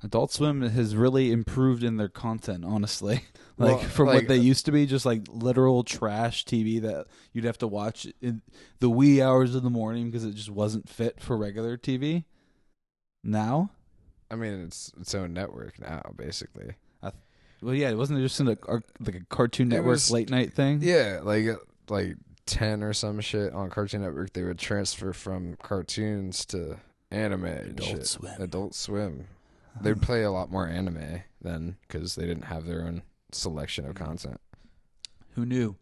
Adult Swim has really improved in their content, honestly. Well, From what they used to be, just like literal trash TV that you'd have to watch in the wee hours of the morning because it just wasn't fit for regular TV. Now, I mean, it's its own network now, basically. well, yeah, it wasn't just like a Cartoon Network late night thing. Yeah, like 10 or some shit on Cartoon Network. They would transfer from cartoons to anime and shit. Adult Swim. They'd play a lot more anime then because they didn't have their own selection of content. Who knew?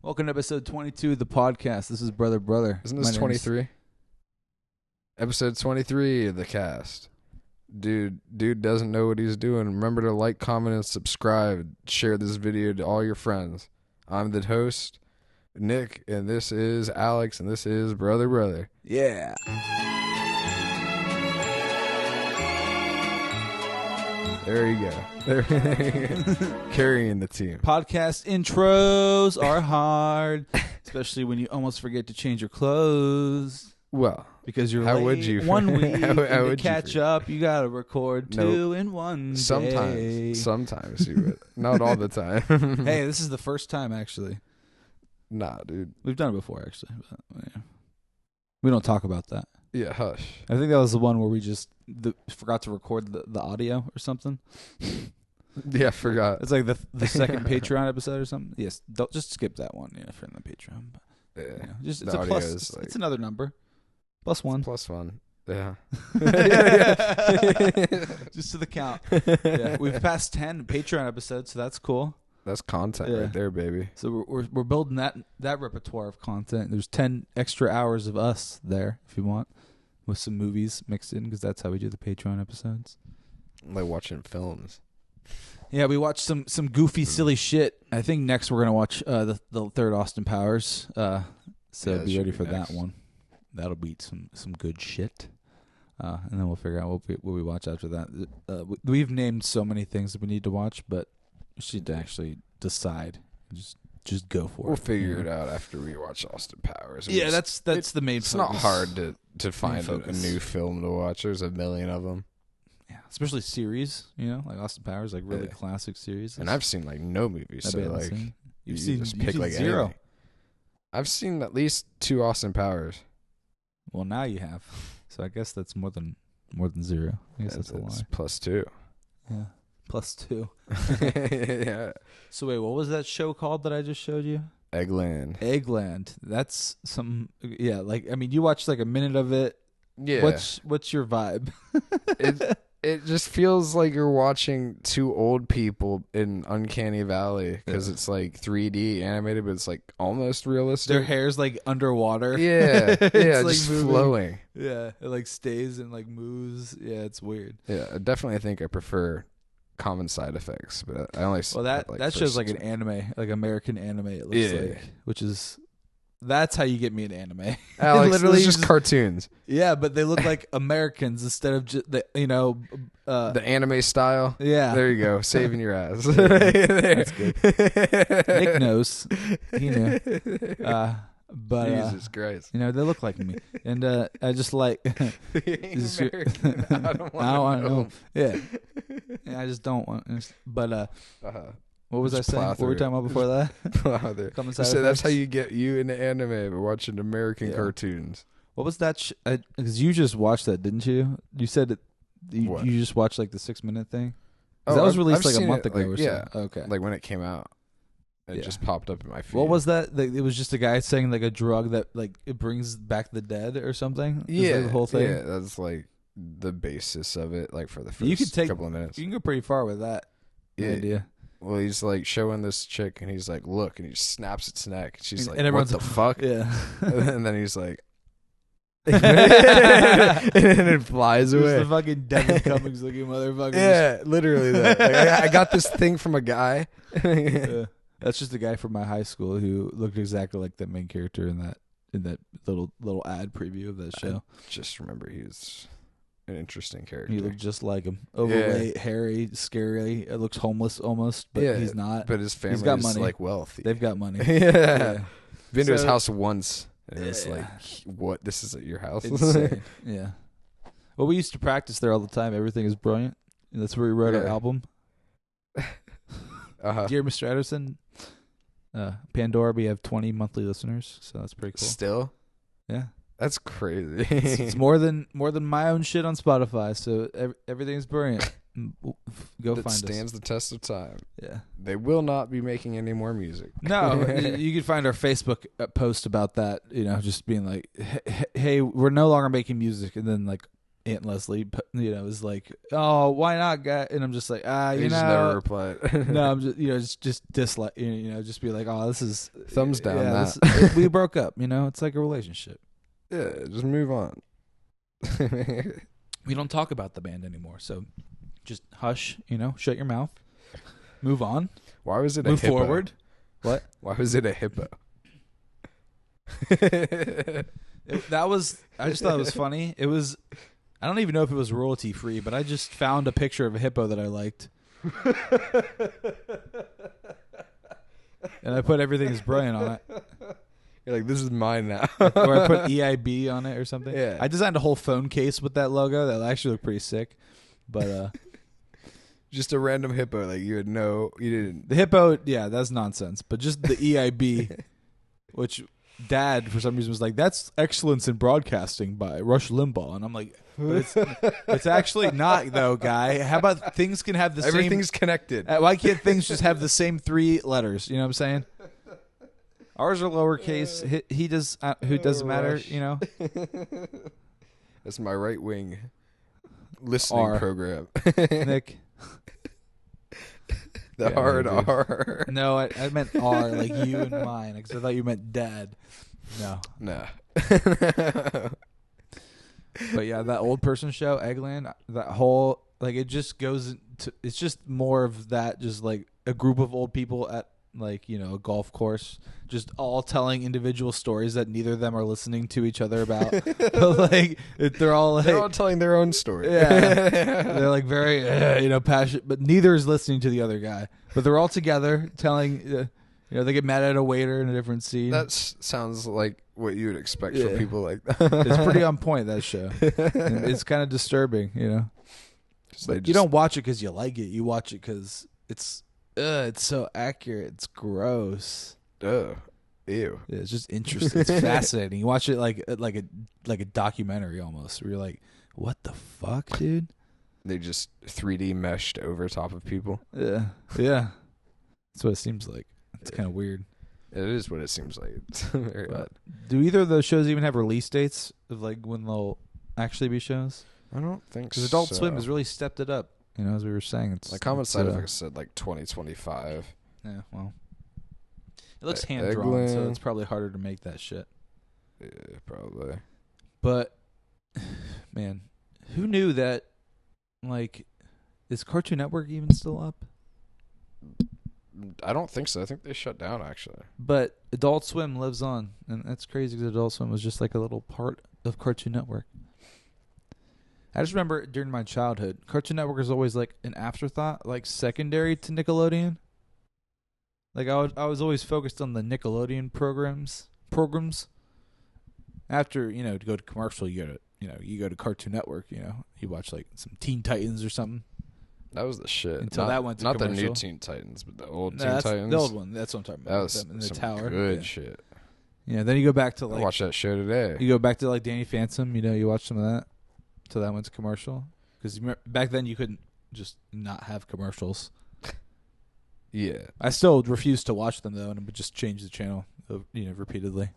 Welcome to episode 22 of the podcast. This is Brother. Isn't this 23? Episode 23 of the cast. Dude doesn't know what he's doing. Remember to like, comment, and subscribe. Share this video to all your friends. I'm the host, Nick, and this is Alex, and this is Brother. Yeah. There you go. Carrying the team. Podcast intros are hard, especially when you almost forget to change your clothes. Well, because you're how late would you? 1 week. how to would catch up, you gotta record two in one day. Sometimes you would. Not all the time. Hey, this is the first time actually. Nah, dude. We've done it before actually, but yeah. We don't talk about that. Yeah, hush. I think that was the one where we just forgot to record the audio or something. Yeah, forgot. It's like the second Patreon episode or something. Yes, don't just skip that one. Yeah, for the Patreon. But, yeah, just it's a plus. It's another number. +1. +1. Yeah. Just to the count. Yeah, we've passed 10 Patreon episodes, so that's cool. That's content right there, baby. So we're building that repertoire of content. There's 10 extra hours of us there if you want, with some movies mixed in because that's how we do the Patreon episodes. Like watching films. Yeah, we watched some goofy, silly shit. I think next we're gonna watch the third Austin Powers. So be ready for that one. That'll be some good shit. And then we'll figure out what we watch after that. We've named so many things that we need to watch, but we should actually decide. Just go for it. We'll figure it out after we watch Austin Powers. Yeah, that's the main. It's not hard to find a new film to watch. There's a million of them. Yeah, especially series. Like Austin Powers, like really classic series. And I've seen like no movies, so like you've pick like zero. Anything. I've seen at least 2 Austin Powers. Well, now you have. So I guess that's more than 0. I guess that's a lie. +2. Yeah. +2. Yeah. So wait, what was that show called that I just showed you? Eggland. That's some. Yeah, like I mean, you watched like a minute of it. Yeah. What's your vibe? It just feels like you're watching 2 old people in Uncanny Valley because it's like 3D animated, but it's like almost realistic. Their hair's like underwater. Yeah, yeah, like just moving. Flowing. Yeah, it like stays and like moves. Yeah, it's weird. Yeah, I definitely think I prefer common side effects, but I only. Well, that show's like an anime, like American anime. It looks like, which is. That's how you get me into anime. Alex, literally just cartoons. Yeah, but they look like Americans instead of just the anime style. Yeah, there you go, saving your ass. That's good. Nick knows. He knew. But Jesus Christ, they look like me, and I just like. Being American, I don't want to know. Yeah, I just don't want. But what was I saying? What were we talking about before that? So that's how you get you into anime, by watching American cartoons. What was that? Because you just watched that, didn't you? You said that you just watched like the 6-minute thing. That was released like a month ago or so. Yeah. Okay. Like when it came out, it just popped up in my feed. What was that? It was just a guy saying like a drug that like it brings back the dead or something. Yeah, the whole thing. Yeah, that's like the basis of it. Like for the first couple of minutes, you can go pretty far with that idea. Well, he's like showing this chick, and he's like, "Look," and he snaps its neck. She's like, and "What the fuck?" Yeah. And then he's like, and then it flies away. It's the fucking Devin Cummings looking motherfucker. Yeah, literally that. Like, I got this thing from a guy. That's just a guy from my high school who looked exactly like the main character in that little ad preview of that show. I just remember he was an interesting character. He looked just like him. Overweight, hairy, scary. It looks homeless almost, but he's not. But his family's got money. Like wealthy. They've got money. Yeah. Been to his house once, and it's like, what? This is at your house? Insane. Yeah. Well, we used to practice there all the time. Everything is brilliant. And that's where we wrote our album. Dear Mr. Edison, Pandora, we have 20 monthly listeners, so that's pretty cool. Still? Yeah. That's crazy. It's more than my own shit on Spotify, so everything is brilliant. Go find us. It stands the test of time. Yeah. They will not be making any more music. No, you can find our Facebook post about that, just being like, hey, we're no longer making music, and then like Aunt Leslie, is like, oh, why not, guy? And I'm just like, just never replied. No, I'm just dislike, just be like, oh, this is thumbs down. That we broke up. It's like a relationship. Yeah, just move on. We don't talk about the band anymore, so just hush. Shut your mouth. Move on. Why was it move a hippo? forward? What? Why was it a hippo? I just thought it was funny. It was. I don't even know if it was royalty free, but I just found a picture of a hippo that I liked. And I put everything is brilliant on it. You're like, this is mine now. Or I put EIB on it or something. Yeah. I designed a whole phone case with that logo. That actually looked pretty sick. But just a random hippo, like you didn't. The hippo, yeah, that's nonsense. But just the EIB, which Dad for some reason was like, that's Excellence in Broadcasting by Rush Limbaugh, and I'm like, but it's actually not though, guy. How about things can have the same? Everything's connected. Why can't things just have the same 3 letters? You know what I'm saying? Ours are lowercase. He does. Who doesn't matter? That's my right wing listening program. Nick. The hard R. No, I meant R, like you and mine, because I thought you meant Dad. No. But yeah, that old person show, Eggland, that whole, like, it just goes into, it's just more of that, just like a group of old people at, like, a golf course, just all telling individual stories that neither of them are listening to each other about. But like, they're all telling their own story. Yeah. They're like very, passionate, but neither is listening to the other guy. But they're all together telling, they get mad at a waiter in a different scene. That sounds like what you would expect from people like that. It's pretty on point, that show. And it's kind of disturbing, But you don't watch it because you like it. You watch it because it's so accurate. It's gross. Ew. Yeah, it's just interesting. It's fascinating. You watch it like a documentary almost. Where you're like, what the fuck, dude? They just 3D meshed over top of people. Yeah. That's what it seems like. It's kind of weird. It is what it seems like. It's very odd. Do either of those shows even have release dates of like when they'll actually be shows? I don't think so. Because Adult Swim has really stepped it up. As we were saying, it's like Common Side Effects said like 2025. Yeah, well, it looks hand drawn, so it's probably harder to make that shit. Yeah, probably. But man, who knew that? Like, is Cartoon Network even still up? I don't think so. I think they shut down actually. But Adult Swim lives on, and that's crazy because Adult Swim was just like a little part of Cartoon Network. I just remember during my childhood, Cartoon Network was always like an afterthought, like secondary to Nickelodeon. Like I was always focused on the Nickelodeon programs. After, to go to commercial, you go to Cartoon Network, you watch like some Teen Titans or something. That was the shit. Until that went to not commercial. the new Teen Titans, but the old Teen Titans. The old one. That's what I'm talking about. That was them in the some tower. good shit. Yeah, then you go back to like I watched that show today. You go back to like Danny Phantom, you watch some of that. Till that went to commercial. Because back then you couldn't just not have commercials. Yeah. I still refuse to watch them though, and would just change the channel, repeatedly.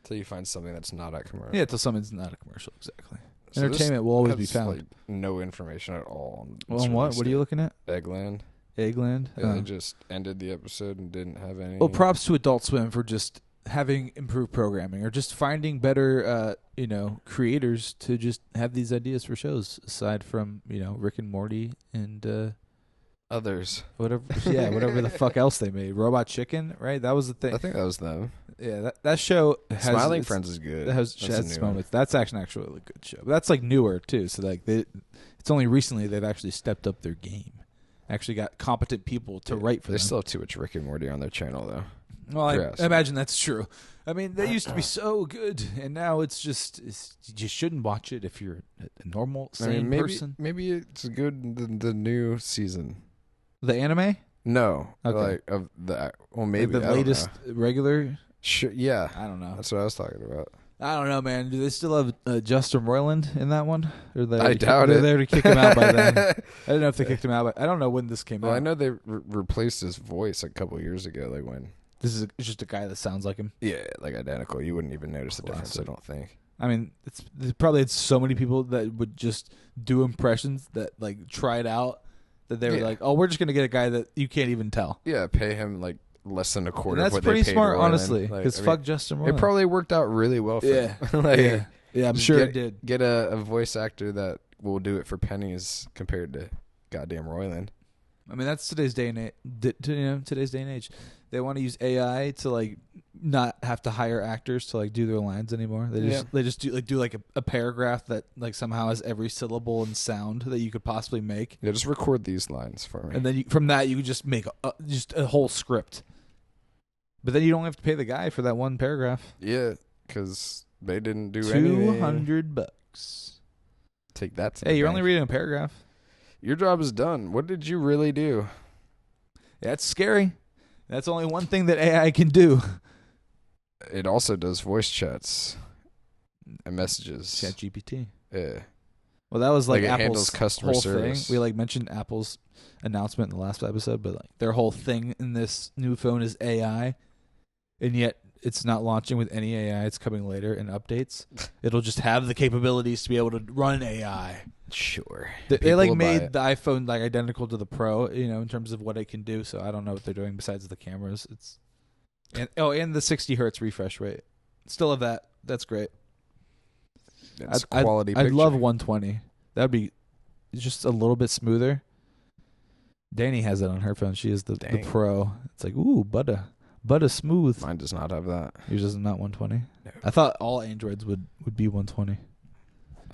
Till you find something that's not a commercial. Yeah, till something's not a commercial, exactly. So Entertainment will always be found. Like, no information at all. On what? What are you looking at? Eggland. Yeah, they just ended the episode and didn't have any. Well, props to Adult Swim for just having improved programming or just finding better, creators to just have these ideas for shows aside from, Rick and Morty and others. Whatever the fuck else they made. Robot Chicken, right? That was the thing. I think that was them. Yeah, that show has Smiling Friends is good. That has moments. That's actually a really good show. But that's like newer too. So like it's only recently they've actually stepped up their game. Actually got competent people to write for them. They still have too much Rick and Morty on their channel though. Well, I imagine that's true. I mean, they used to be so good, and now you just shouldn't watch it if you're a normal, sane person. Maybe it's good in the new season. The anime? No. Okay. Maybe. The latest regular? Sure, yeah. I don't know. That's what I was talking about. I don't know, man. Do they still have Justin Roiland in that one? Or I doubt it. They already kicked him out by then. I don't know if they kicked him out, but I don't know when this came out. I know they replaced his voice a couple years ago. Like when this is just a guy that sounds like him. Yeah, like identical. You wouldn't even notice the difference. I don't think. I mean, there's probably so many people that would just do impressions that like try it out that they were like, oh, we're just gonna get a guy that you can't even tell. Yeah, pay him like less than a quarter. And that's of what pretty they paid smart, Roiland. honestly. Because fuck Justin Roiland. It probably worked out really well for him. Yeah, I'm sure it did. Get a voice actor that will do it for pennies compared to goddamn Roiland. I mean, that's today's day and age. They want to use AI to like not have to hire actors to like do their lines anymore. They just do like a paragraph that like somehow has every syllable and sound that you could possibly make. Yeah, just record these lines for me. And then from that you could just make just a whole script. But then you don't have to pay the guy for that one paragraph. Yeah, because they didn't do anything. $200. Take that. Hey, you're only reading a paragraph. Your job is done. What did you really do? That's scary. That's only one thing that AI can do. It also does voice chats and messages. ChatGPT. Yeah. Well, that was like it Apple's handles customer whole service. thing. We like mentioned Apple's announcement in the last episode, but like their whole thing in this new phone is AI, and yet it's not launching with any AI. It's coming later in updates. It'll just have the capabilities to be able to run AI. Sure. They like made the iPhone like identical to the Pro, in terms of what it can do. So I don't know what they're doing besides the cameras. And the 60 hertz refresh rate. Still have that. That's great. It's quality. I'd love 120. That'd be just a little bit smoother. Danny has it on her phone. She is the Pro. It's like butter smooth. Mine does not have that. Yours is not 120. No. I thought all Androids would be 120.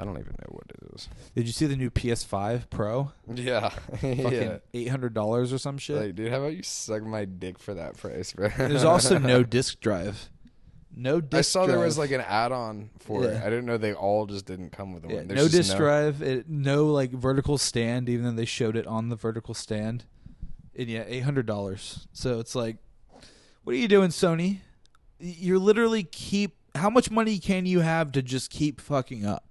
I don't even know what it is. Did you see the new PS5 Pro? Yeah. Fucking $800 or some shit. Like, dude, how about you suck my dick for that price, bro? There's also no disk drive. No disk drive. I saw there was like an add-on for it. I didn't know they all just didn't come with one. Yeah, no disk drive. No like vertical stand, even though they showed it on the vertical stand. And yeah, $800. So it's like, what are you doing, Sony? You're literally how much money can you have to just keep fucking up?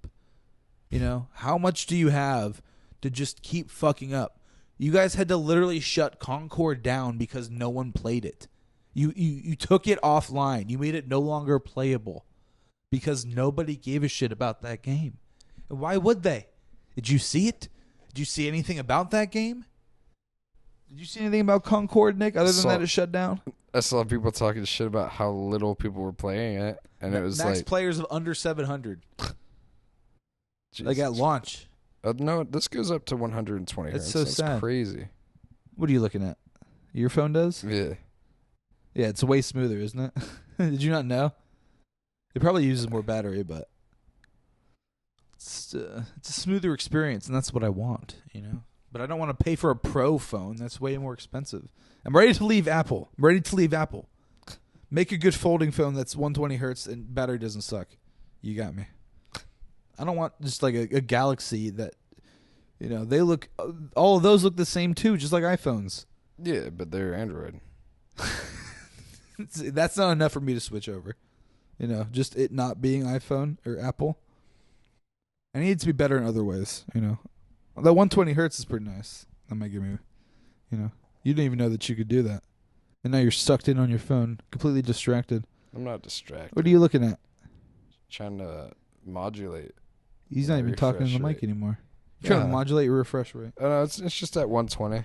How much do you have to just keep fucking up? You guys had to literally shut Concord down because no one played it. You took it offline. You made it no longer playable because nobody gave a shit about that game. And why would they? Did you see it? Did you see anything about that game? Did you see anything about Concord, Nick, other than that it shut down? I saw people talking shit about how little people were playing it, and it was max like players of under 700. Like at launch. No, this goes up to 120 hertz. It's so sad. That's crazy. What are you looking at? Your phone does? Yeah. Yeah, it's way smoother, isn't it? Did you not know? It probably uses more battery, but it's a smoother experience, and that's what I want, But I don't want to pay for a Pro phone. That's way more expensive. I'm ready to leave Apple. Make a good folding phone that's 120 hertz and battery doesn't suck. You got me. I don't want just like a Galaxy that, they look, all of those look the same too, just like iPhones. Yeah, but they're Android. That's not enough for me to switch over. Just it not being iPhone or Apple. I need it to be better in other ways, That 120 hertz is pretty nice. That might give me, you didn't even know that you could do that. And now you're sucked in on your phone, completely distracted. I'm not distracted. What are you looking at? Trying to modulate. He's not even talking to the mic anymore. You're trying to modulate your refresh rate. No, it's just at 120.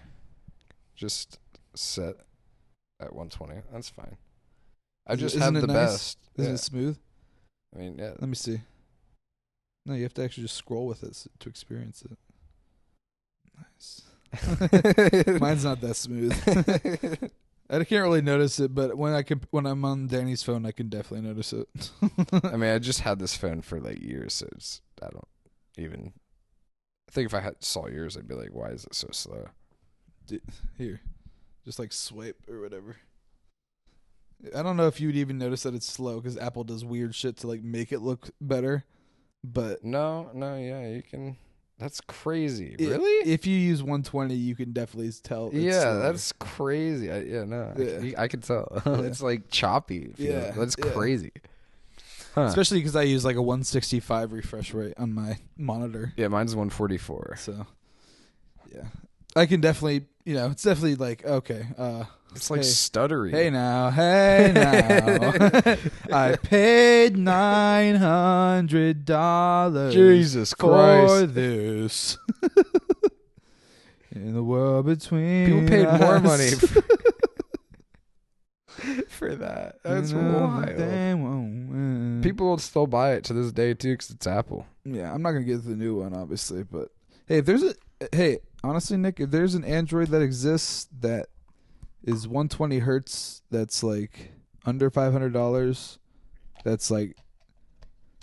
Just set at 120. That's fine. I just have the best. Isn't it smooth? I mean, yeah. Let me see. No, you have to actually just scroll with it to experience it. Nice. Mine's not that smooth. I can't really notice it, but when I'm on Danny's phone, I can definitely notice it. I mean, I just had this phone for like years, so I don't even. I think if I saw yours, I'd be like, "Why is it so slow?" Here, just like swipe or whatever. I don't know if you would even notice that it's slow because Apple does weird shit to like make it look better. But no, yeah, you can. That's crazy. Really? If you use 120, you can definitely tell. Yeah, slower. that's crazy. I can tell. It's like choppy. That's crazy. Huh. Especially because I use like a 165 refresh rate on my monitor. Yeah, mine's 144. So, yeah, I can definitely, it's definitely like, okay. It's like stuttery. Hey now. I paid $900. Jesus for Christ. this. In the world between People paid more us. money for that. That's wild. People will still buy it to this day too because it's Apple. Yeah, I'm not gonna get the new one, obviously, but hey, honestly, Nick, if there's an Android that exists that is 120 hertz, that's like under $500, that's like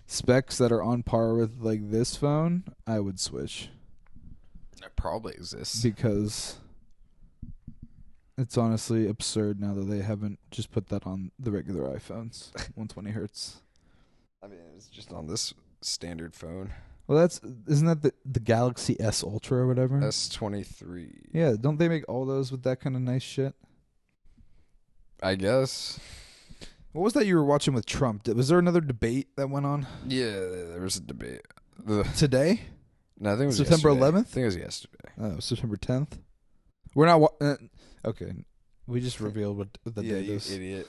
specs that are on par with like this phone, I would switch. It probably exists Because it's honestly absurd now that they haven't just put that on the regular iPhones. 120 hertz. I mean, it's just on this standard phone. Well, isn't that the Galaxy S Ultra or whatever? S23. Yeah, don't they make all those with that kind of nice shit? I guess. What was that you were watching with Trump? Was there another debate that went on? Yeah, there was a debate. Today? No, I think it was September yesterday. 11th? I think it was yesterday. Oh, September 10th? We're not... okay. We just revealed what the date is. Yeah, you idiot.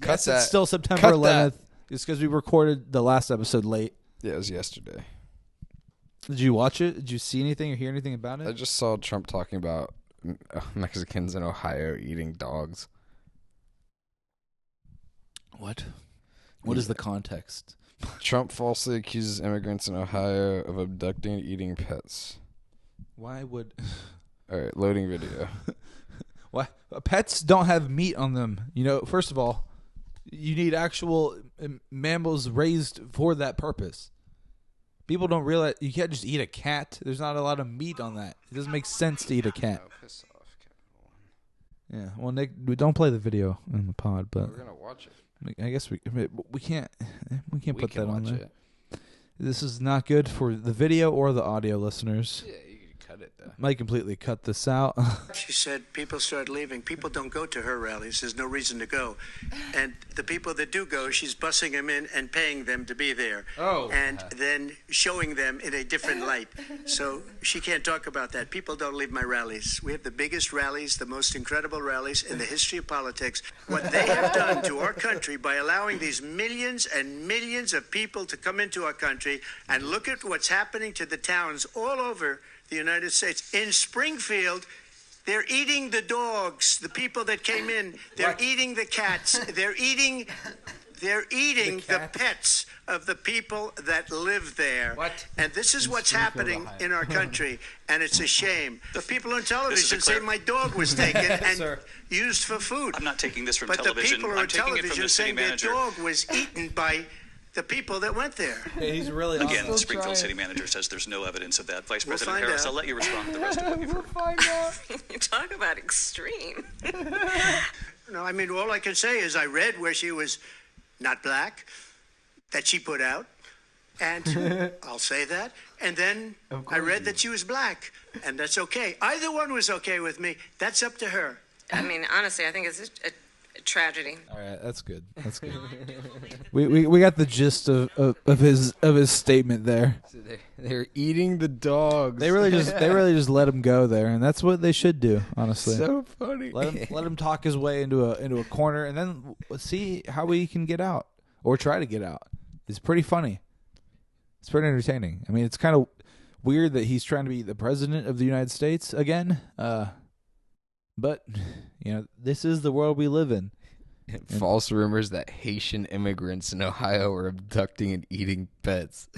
Yes, that. it's still September Cut 11th. It's because we recorded the last episode late. Yeah, it was yesterday. Did you watch it? Did you see anything or hear anything about it? I just saw Trump talking about Mexicans in Ohio eating dogs. What? What is the context? Trump falsely accuses immigrants in Ohio of abducting and eating pets. Why would... All right, loading video. Why? Pets don't have meat on them. First of all, you need actual mammals raised for that purpose. People don't realize you can't just eat a cat. There's not a lot of meat on that. It doesn't make sense to eat a cat. Oh, piss off, Yeah. Well, Nick, we don't play the video in the pod, but we're gonna watch it. I guess we can't put that on there. It. This is not good for the video or the audio listeners. Yeah, you can cut it though. Might completely cut this out. She said people start leaving. People don't go to her rallies. There's no reason to go. And the people that do go, she's bussing them in and paying them to be there. Oh. And then showing them in a different light. So she can't talk about that. People don't leave my rallies. We have the biggest rallies, the most incredible rallies in the history of politics. What they have done to our country by allowing these millions and millions of people to come into our country, and look at what's happening to the towns all over the United States. In Springfield, they're eating the dogs, the people that came in. They're eating the cats. They're eating the pets of the people that live there. What? And this is what's happening in our country, and it's a shame. The people on television say my dog was taken and used for food. I'm not taking this from but television. The people I'm on taking it from television the city saying their manager. dog was eaten by the people that went there. Hey, he's really Again, the Springfield city manager says there's no evidence of that. Vice President find Harris, out. I'll let you respond to the rest of what you've heard. You talk about extreme. No, I mean, all I can say is I read where she was not black, that she put out, and I'll say that. And then I read that she was black, and that's okay. Either one was okay with me. That's up to her. I mean, honestly, I think it's a tragedy. All right, that's good. That's good. we got the gist of his statement there. So they're eating the dogs. They really just let him go there, and that's what they should do. Honestly, So funny. let him talk his way into a corner, and then see how he can get out or try to get out. It's pretty funny. It's pretty entertaining. I mean, it's kind of weird that he's trying to be the president of the United States again. But this is the world we live in. False rumors that Haitian immigrants in Ohio are abducting and eating pets.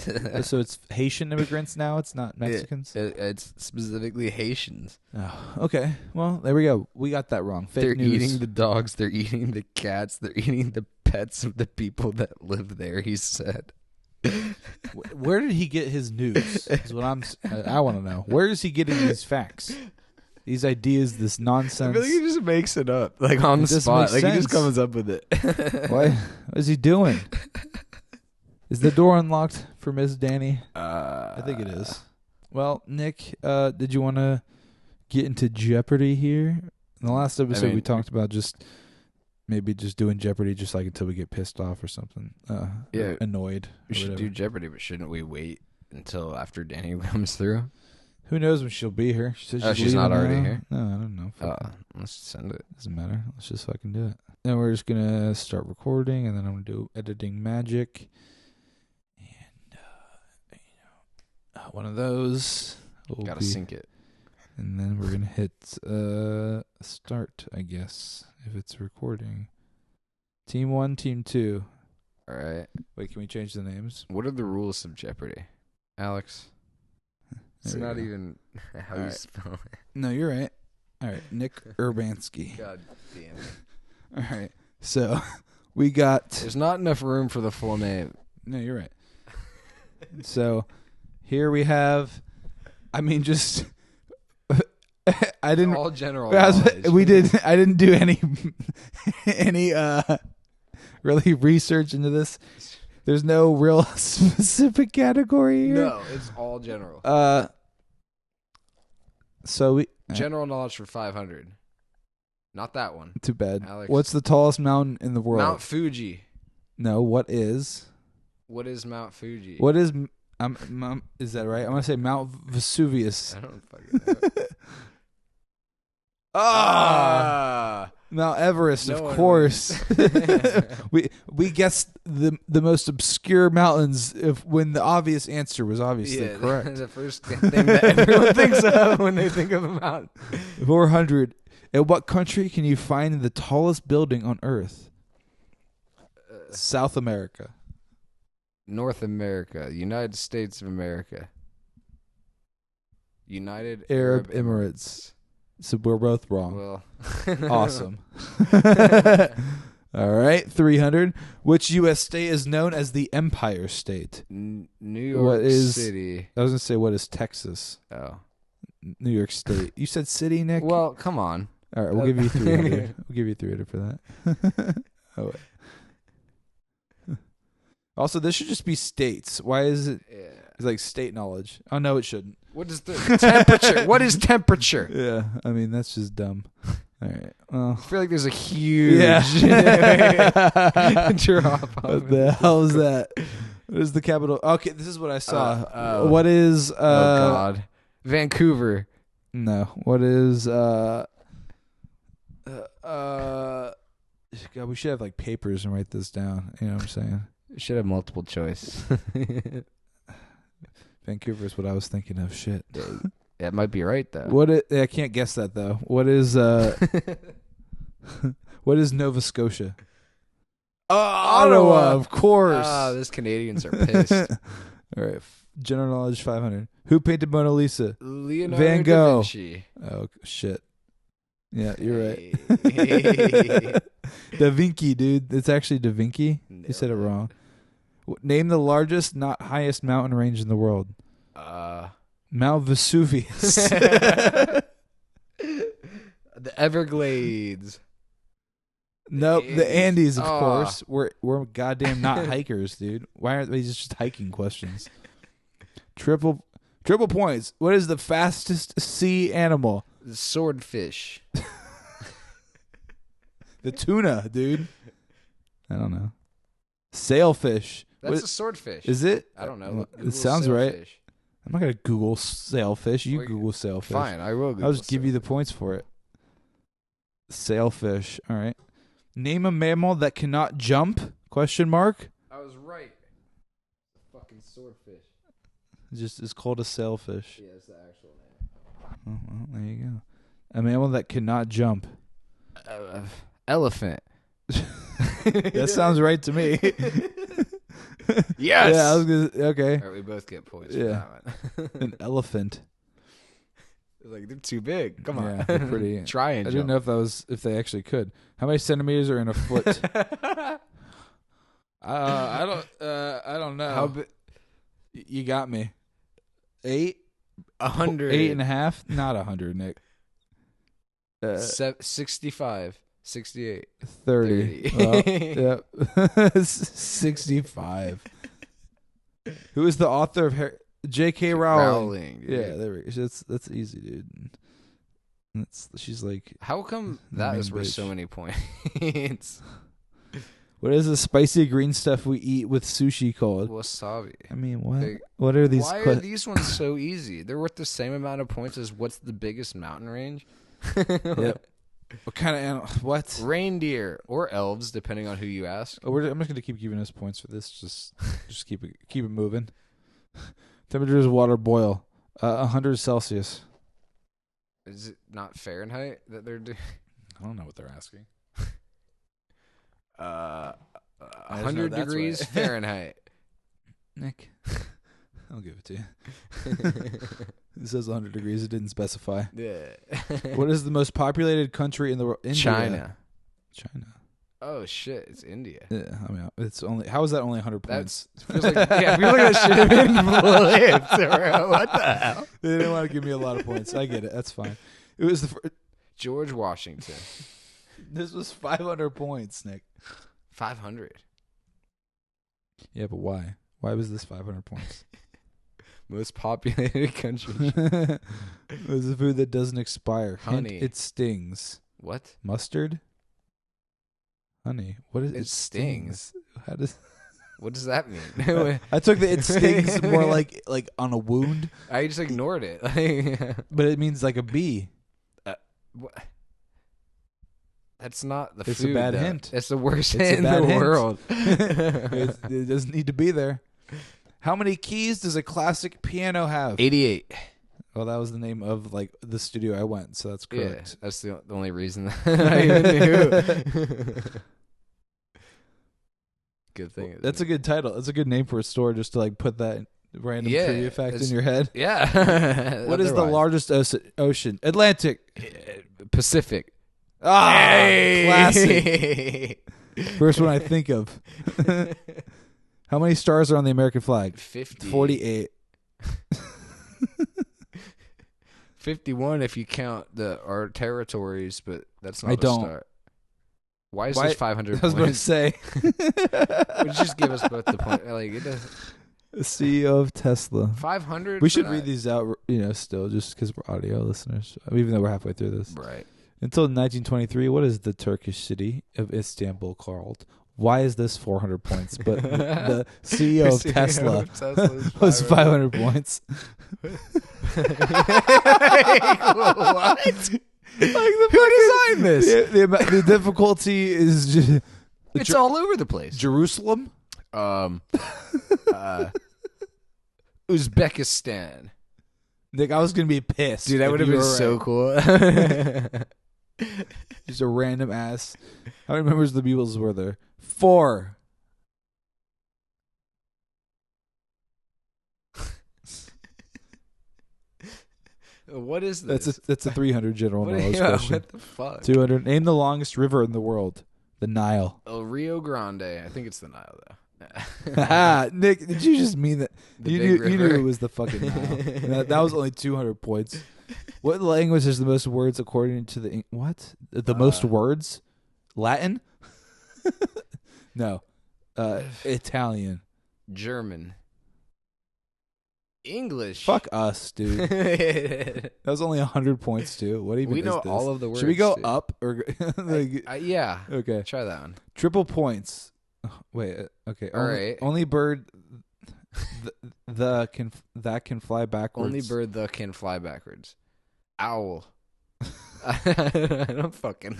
So it's Haitian immigrants now. It's not Mexicans. It's specifically Haitians. Oh, okay. Well, there we go. We got that wrong. Fake They're news. eating the dogs. They're eating the cats. They're eating the pets of the people that live there. He said. Where did he get his news? Is what I want to know. Where is he getting these facts? these ideas, this I nonsense. feel like he just makes it up, like on the doesn't spot. make Like he just sense. comes up with it. What is he doing? Is the door unlocked for Miss Danny? I think it is. Well, Nick, did you want to get into Jeopardy here? In the last episode, we talked about maybe just doing Jeopardy just like until we get pissed off or something. Yeah. Annoyed. We should do Jeopardy, but shouldn't we wait until after Danny comes through? Who knows when she'll be here? She says She's not already here? No, I don't know. Let's send it. Doesn't matter. Let's just fucking do it. Then we're just going to start recording, and then I'm going to do editing magic. And, one of those. Gotta sync it. And then we're going to hit start, I guess, if it's recording. Team 1, Team 2. All right. Wait, can we change the names? What are the rules of Jeopardy? Alex? It's There we not go. even how you spell it. No, you're right. All right, Nick Urbanski. God damn it. All right, so we got... There's not enough room for the full name. No, you're right. So here we have... I mean, just... I didn't... All general knowledge. I didn't do any really research into this. There's no real specific category here. No, it's all general. So we General knowledge for 500. Not that one. too bad. Alex. What's the tallest mountain in the world? Mount Fuji. No, what is? What is Mount Fuji? What is? Is that right? I'm gonna say Mount Vesuvius. I don't fucking know. Mount Everest, No of one course. we guessed the most obscure mountains when the obvious answer was obviously correct. The first thing that everyone thinks of when they think of a mountain. 400. In what country can you find the tallest building on Earth? South America. North America. United States of America. United Arab Emirates. So we're both wrong. Well, Awesome. All right, 300. Which U.S. state is known as the Empire State? New York City. I was going to say, what is Texas? Oh. New York State. You said city, Nick? Well, come on. All right, we'll give you 300. We'll give you 300 for that. Oh, wait. Also, this should just be states. Why is it? Yeah. It's like state knowledge. Oh, no, it shouldn't. What is the temperature? What is temperature? Yeah, I mean, that's just dumb. All right. Well, I feel like there's a huge drop off. what the hell is that? What is the capital? Okay, this is what I saw. Oh. What is... oh, God. Vancouver. No. What is... God, we should have like papers and write this down. You know what I'm saying? Should have multiple choice. Vancouver is what I was thinking of. Shit. That might be right, though. I can't guess that though. What is what is Nova Scotia? Ottawa, of course. Those Canadians are pissed. All right. General knowledge 500. Who painted Mona Lisa? Leonardo Van Gogh. da Vinci. Oh shit. Yeah, you're right. Hey. Da Vinci, dude. It's actually Da Vinci. Nailed You said it it. wrong. Name the largest, not highest mountain range in the world. Mount Vesuvius. The Everglades. Nope, the Andes, of Aw. course. We're goddamn not hikers, dude. Why aren't they just hiking questions? Triple points. What is the fastest sea animal? The swordfish. The tuna, dude. I don't know. Sailfish. That's What- a swordfish. Is it? I don't know. Well, Google it sounds right. sailfish. I'm not gonna Google sailfish. You Well, Google sailfish. Fine, I will Google I'll just give you the sailfish. points for it. Sailfish. All right. Name a mammal that cannot jump? Question mark. I was right. Fucking swordfish. It's called a sailfish. Yeah, that's the actual name. Oh, well, there you go. A mammal that cannot jump. Elephant. That sounds right to me. Yes. Yeah, I was gonna, okay. All right, we both get points Yeah. for that one. An elephant. Like, they're too big. Come on. Yeah, they're pretty. Try and I jump. didn't know if they actually could. How many centimeters are in a foot? I don't know. How big? You got me. 8? 100. 8.5? Not 100, Nick. 65, 68, 30. 30. Well, yep. 65. Who is the author of J.K. Rowling? Dude. Yeah, there we go. That's easy, dude. She's like, How come that is worth so many points? what is the spicy green stuff we eat with sushi called? Wasabi. I mean, what? What are these? Why are these ones so easy? They're worth the same amount of points as what's the biggest mountain range? Yep. What kind of animal? What? Reindeer or elves, depending on who you ask. Oh, I'm just gonna keep giving us points for this. Just keep it moving. Temperatures of water boil 100 Celsius. Is it not Fahrenheit that they're doing? I don't know what they're asking. 100 degrees right. Fahrenheit. Nick, I'll give it to you. It says 100 degrees. It didn't specify. Yeah. What is the most populated country in the world? China. China. Oh shit! It's India. Yeah, I mean, it's only. How is that only 100 points? Feels like, yeah, feels like that should have been flipped, bro. What the hell? They didn't want to give me a lot of points. I get it. That's fine. It was George Washington. This was 500 points, Nick. 500. Yeah, but why? Why was this 500 points? Most populated country. It was a food that doesn't expire. Honey. Hint, it stings. What? Mustard? Honey. What is It stings. How does What does that mean? I took the it stings more like on a wound. I just ignored it. But it means like a bee. What? That's not the It's food. a bad though. hint. That's the worst It's a hint in bad the hint. world. It doesn't need to be there. How many keys does a classic piano have? 88. Well, that was the name of like the studio I went, so that's Yeah, correct. that's the only reason that I even knew. Good thing. That's a good title. That's a good name for a store, just to like put that random Yeah, trivia fact in it's- your head. Yeah. What is the largest ocean? Atlantic. Pacific. Ah, classic. First one I think of. How many stars are on the American flag? 50. 48. 51 if you count our territories, but that's not I a don't. star. Why is this 500 I was about to points? say. Would you just give us both the point? Like it does. CEO of Tesla. 500. We should read these out, still, just because we're audio listeners, even though we're halfway through this. Right. Until 1923, what is the Turkish city of Istanbul called? Why is this 400 points? But the CEO of Tesla was 500 points. What? Who designed this? The difficulty is just, It's all over the place. Jerusalem. Uzbekistan. Nick, I was gonna be pissed. Dude, that if would have you been were so right. cool. Just a random ass. How many members of the Beatles were there? 4. What is this? That's a 300 general knowledge yeah, question. what the fuck? 200. Name the longest river in the world. The Nile. El Rio Grande. I think it's the Nile, though. Ah, Nick, did you just mean that? The You big knew river. it was the fucking Nile. that was only 200 points. What language has the most words according to the what? The most words? Latin? No. Italian. German. English. Fuck us, dude. That was only 100 points too. What even We is know this? all of the words. Should we go dude. up or Yeah. okay? Try that one. Triple points. Wait. Okay. All only, right. Only bird that can fly backwards. Only bird that can fly backwards. Owl. I don't fucking.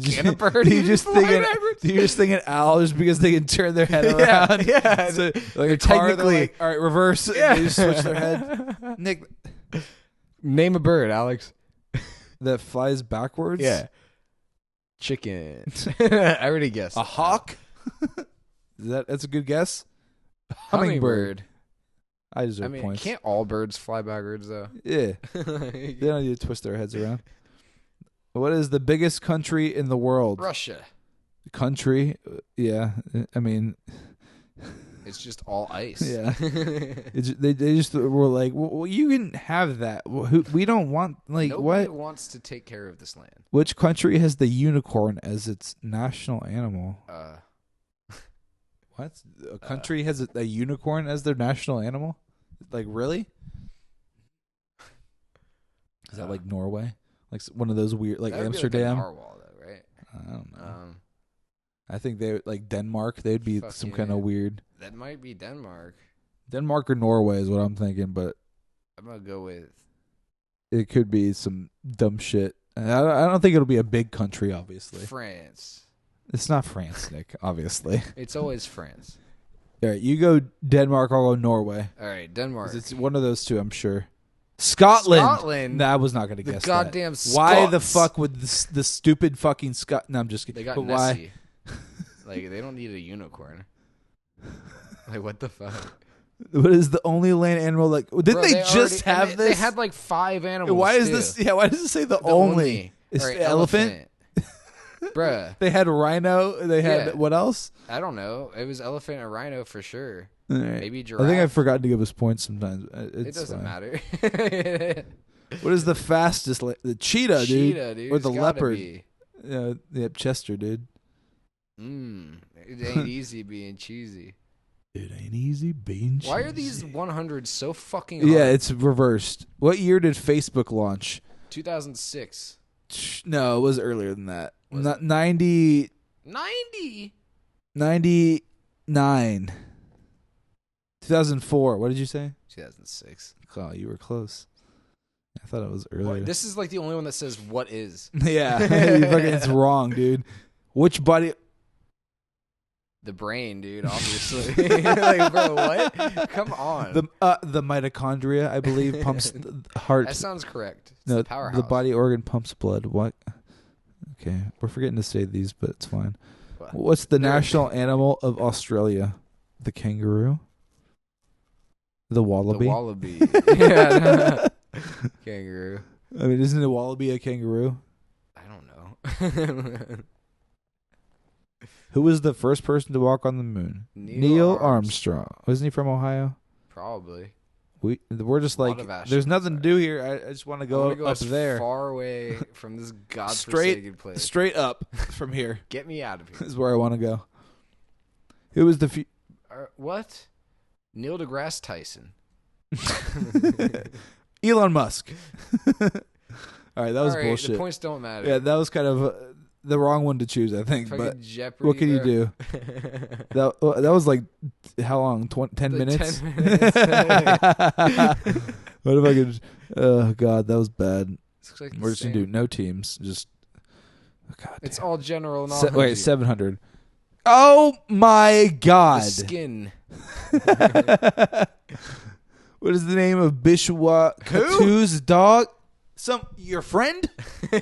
Can a bird you even just fly thinking? backwards? You just thinking owl just because they can turn their head around? yeah. So, like a car, they're Technically- like, all right, reverse. Yeah. And they just switch their head. Nick, Name a bird, Alex. that flies backwards. Yeah. Chicken. I already guessed. A hawk. That's a good guess. Hummingbird. I deserve I mean, points. can't all birds fly backwards though? Yeah, they don't need to twist their heads around. What is the biggest country in the world? Russia. Country? Yeah. I mean, It's just all ice. Yeah. They just were like, well, you can have that. We don't want, like, Nobody what? wants to take care of this land. Which country has the unicorn as its national animal? What? A country has a unicorn as their national animal? Like, really? Is that like Norway? Like one of those weird, like Amsterdam? Like a narwhal, though, right? I don't know. I think they like Denmark. They'd be some kind of weird. That might be Denmark. Denmark or Norway is what I'm thinking, but I'm gonna go with. It could be some dumb shit. I don't think it'll be a big country, obviously. France. It's not France, Nick. Obviously, it's always France. All right, you go Denmark. I'll go Norway. All right, Denmark. It's one of those two, I'm sure. Scotland. Nah, I was not going to guess goddamn that. Scots. Why the fuck would the stupid fucking Scot? No, I'm just kidding. They got Nessie. Like, they don't need a unicorn. Like, what the fuck? What is the only land animal? Like, didn't they just have this? They had like 5 animals. Why is this? Yeah, why does it say the only? It's right, the elephant. Bruh. They had rhino. They had what else? I don't know. It was elephant or rhino for sure. Right. Maybe giraffe. I think I've forgotten to give us points sometimes. It doesn't matter. What is the fastest? The cheetah, dude. Or the leopard? Yeah, Chester, dude. It ain't easy being cheesy. It ain't easy being cheesy. Why are these 100s so fucking hard? Yeah, it's reversed. What year did Facebook launch? 2006. No, it was earlier than that. Not 90. 90? 99. 2004. What did you say? 2006. Oh, you were close. I thought it was earlier. What? This is like the only one that says what is. Yeah, it's wrong, dude. Which body? The brain, dude. Obviously. Like, bro, what? Come on. The mitochondria, I believe, pumps the heart. That sounds correct. It's no, the powerhouse. The body organ pumps blood. What? Okay, we're forgetting to say these, but it's fine. What's the national animal of Australia? The kangaroo? The wallaby? The wallaby. Yeah. Kangaroo. I mean, isn't a wallaby a kangaroo? I don't know. Who was the first person to walk on the moon? Neil Armstrong. Wasn't he from Ohio? Probably. We're just like, there's nothing to do here. I just want to go up there. Far away from this godforsaken place. Straight up from here. Get me out of here. This is where I want to go. Who was the... what? Neil deGrasse Tyson. Elon Musk. All right, that was bullshit. The points don't matter. Yeah, that was kind of the wrong one to choose, I think. But Jeopardy, what can you do? that was like, how long? 10 minutes? 10 minutes. What if I could... Oh, God, that was bad. Like we're just going to do no teams. Just... Oh, God, it's all general knowledge. Wait, 700. Oh, my God. The skin. What is the name of Bishwa Katu's dog? Your friend?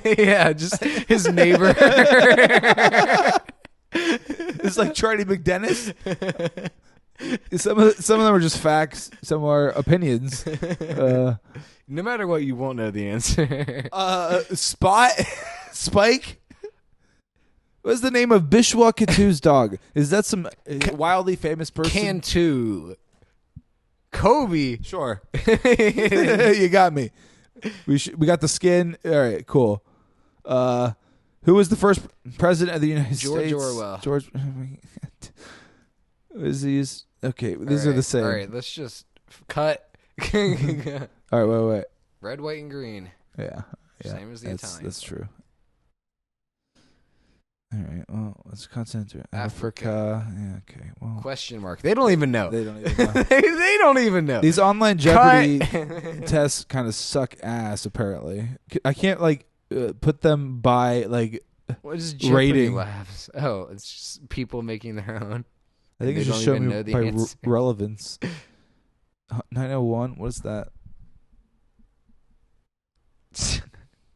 Yeah, just his neighbor. It's like Charlie McDennis. Some of them are just facts. Some are opinions. No matter what, you won't know the answer. Spike? What's the name of Bishwa Katu's dog? Is that some wildly famous person? Cantu. Kobe. Sure. You got me. We got the skin. All right, cool. Who was the first president of the United States? George Orwell. George. Is these okay? These are the same. All right, let's just cut. All right, wait. Red, white, and green. Yeah. Same as the Italian. That's true. All right. Well, let's concentrate. Africa. Yeah. Okay. Well. Question mark. They don't even know. They don't even know. They don't even know. These online Jeopardy tests kind of suck ass. Apparently, I can't put them by what is Jeopardy rating. Labs? Oh, it's just people making their own. I think it's just showing me by relevance. 901. What is that?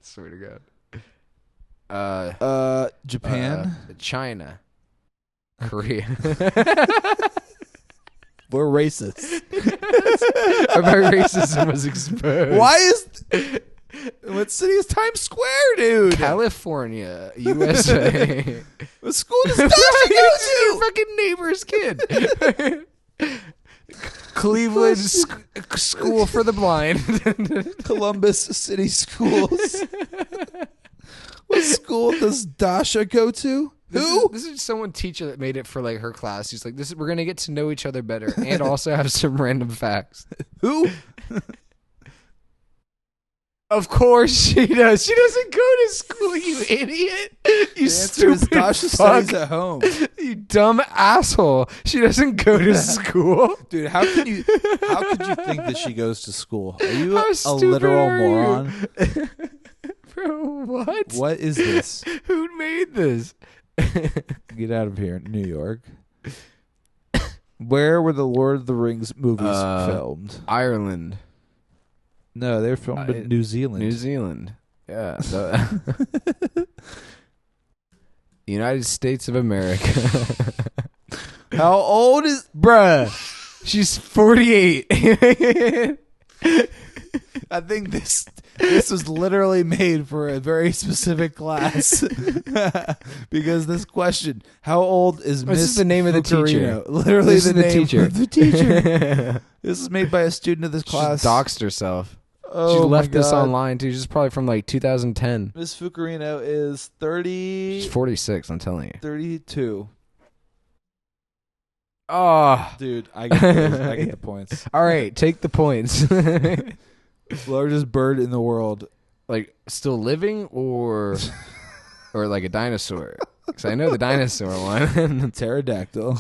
Swear to God. Japan, China, Korea. We're racist. My racism was exposed. Why is? What city is Times Square, dude? California, USA. What school does Tasha go to? Your fucking neighbor's kid. Cleveland School for the Blind. Columbus City Schools. What school does Dasha go to? Who? This is someone teacher that made it for like her class. He's like, we're gonna get to know each other better and also have some random facts. Who? Of course she does. She doesn't go to school, you idiot. You stupid Dasha fuck. studies at home. You dumb asshole. She doesn't go to school. Dude, how could you think that she goes to school? Are you How a stupid literal are you? moron? Bro, what? What is this? Who made this? Get out of here, New York. Where were the Lord of the Rings movies filmed? Ireland. No, they were filmed in New Zealand. New Zealand. Yeah. United States of America. How old is... Bruh. She's 48. I think this was literally made for a very specific class. Because this question, how old is Miss This is the name of the teacher. Literally This the is the name teacher. of the teacher. This is made by a student of this class. She doxed herself. Oh, She left my this God. online too. She's probably from like 2010. Miss Fucarino is 30... She's 46, I'm telling you. 32. Oh. Dude, I get the points. All right, take the points. Largest bird in the world. Like still living or like a dinosaur? Because I know the dinosaur one. Pterodactyl.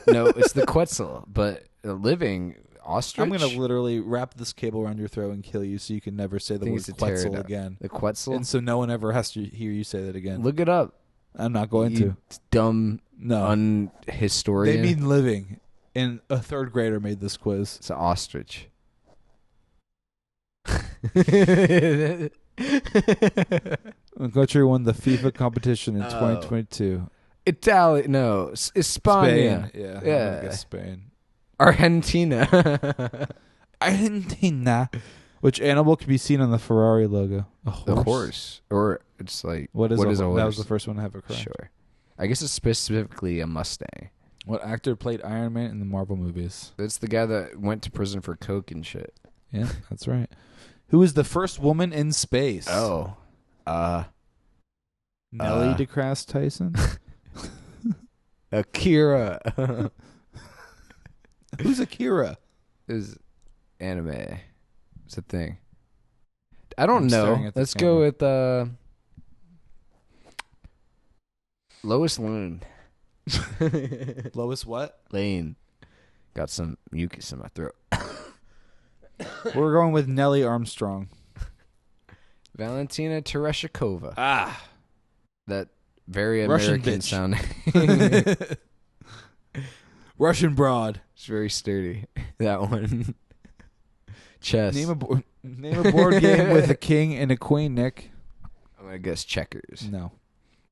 No, it's the Quetzal, but a living ostrich. I'm going to literally wrap this cable around your throat and kill you so you can never say the think word it's a Quetzal pterodactyl. again. The Quetzal. And so no one ever has to hear you say that again. Look it up. I'm not going You to. dumb No. unhistorian. They mean living. And a third grader made this quiz. it's an ostrich. The country won the FIFA competition in 2022. Italy, no, España, Spain. Yeah. I'm Yeah. gonna guess Spain. Argentina. Argentina. Which animal can be seen on the Ferrari logo? A horse. The horse, or it's like What is, a a horse? horse? That was the first one to have it correct. Sure, I guess it's specifically a Mustang. What actor played Iron Man in the Marvel movies? It's the guy that went to prison for coke and shit. Yeah, that's right. Who was the first woman in space? Oh, Nellie deGrasse Tyson. Akira. Who's Akira? Is anime. It's a thing. I don't I'm staring know. at the Let's go camera. with Lois Lane. Lois what? Lane. Got some mucus in my throat. We're going with Nellie Armstrong. Valentina Tereshkova. Ah. That very Russian American bitch. sounding. Russian broad. It's very sturdy. That one. Chess. Name a board game with a king and a queen, Nick. I'm gonna guess checkers. No.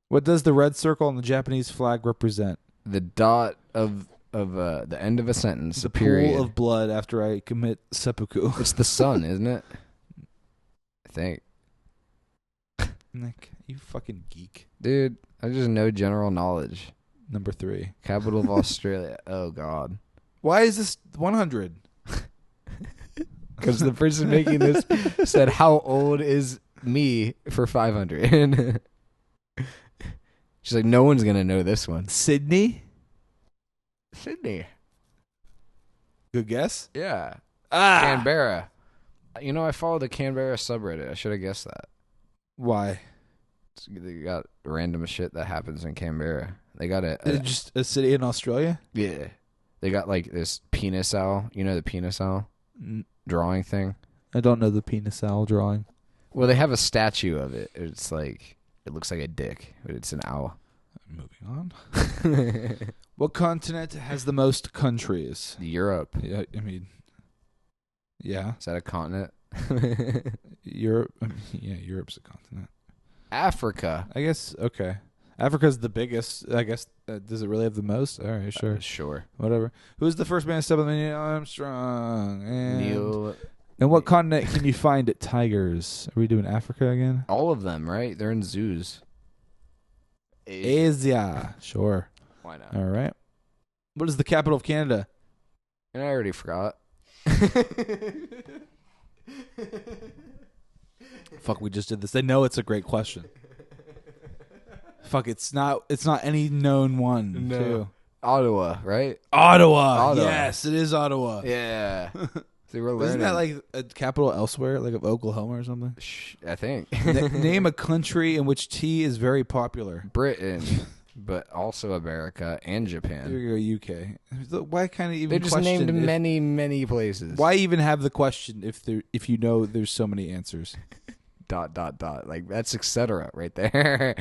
What does the red circle on the Japanese flag represent? The dot of the end of a sentence. The A period. pool of blood after I commit seppuku. It's the sun, isn't it? I think. Nick, you fucking geek. Dude, I just know general knowledge. Number 3. Capital of Australia. Oh, God. Why is this 100? Because the person making this said, how old is me for 500? She's like, no one's going to know this one. Sydney? Sydney. Good guess? Yeah. Ah. Canberra. You know, I follow the Canberra subreddit. I should have guessed that. Why? They got random shit that happens in Canberra. They got Is it just a city in Australia? yeah. They got like this penis owl. You know the penis owl drawing thing? I don't know the penis owl drawing. Well, they have a statue of it. It's like, it looks like a dick, but it's an owl. Moving on. What continent has the most countries? Europe. Yeah, I mean, yeah. Is that a continent? Europe. Yeah, Europe's a continent. Africa. I guess, okay. Africa's the biggest. I guess, does it really have the most? All right, sure. Sure. Whatever. Who's the first man to step on the Neil Armstrong? Neil. And what continent can you find tigers? Are we doing Africa again? All of them, right? They're in zoos. Asia. Sure. Why not? All right. What is the capital of Canada? And I already forgot. Fuck, we just did this. They know it's a great question. Fuck, it's not any known one, too. Ottawa, right? Ottawa. Yes, it is Ottawa. Yeah. See, we're learning. Isn't that like a capital elsewhere, like of Oklahoma or something? I think. Name a country in which tea is very popular. Britain, but also America and Japan. Here you go, UK. Why kind of even They just question named many places. Why even have the question if you know there's so many answers? ... Like that's etc. right there.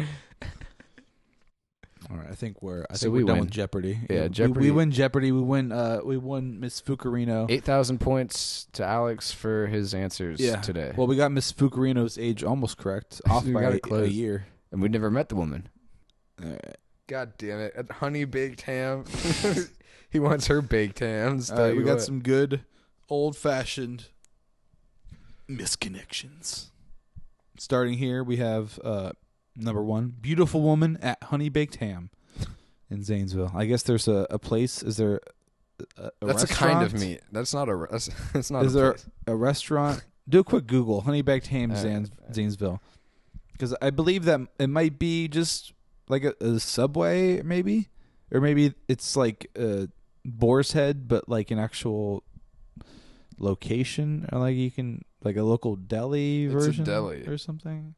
All right, I think we're we done win. with Jeopardy. Yeah, Jeopardy. We win Jeopardy. We won Miss Fucarino. 8,000 points to Alex for his answers today. Well, we got Miss Fucarino's age almost correct, off We by got it a close. year. And we never met the woman. All right. God damn it. At honey baked ham. He wants her baked hams. All right, we got some good old-fashioned misconnections. Starting here, we have number one, beautiful woman at Honey Baked Ham in Zanesville. I guess there's a place. Is there a That's restaurant? a kind of meat. That's not a. That's not. Is a there place. a restaurant? Do a quick Google, Honey Baked Ham Zanesville, because I believe that it might be just like a Subway, maybe, or maybe it's like Boar's Head, but like an actual location, or like you can like a local deli version, a deli or something.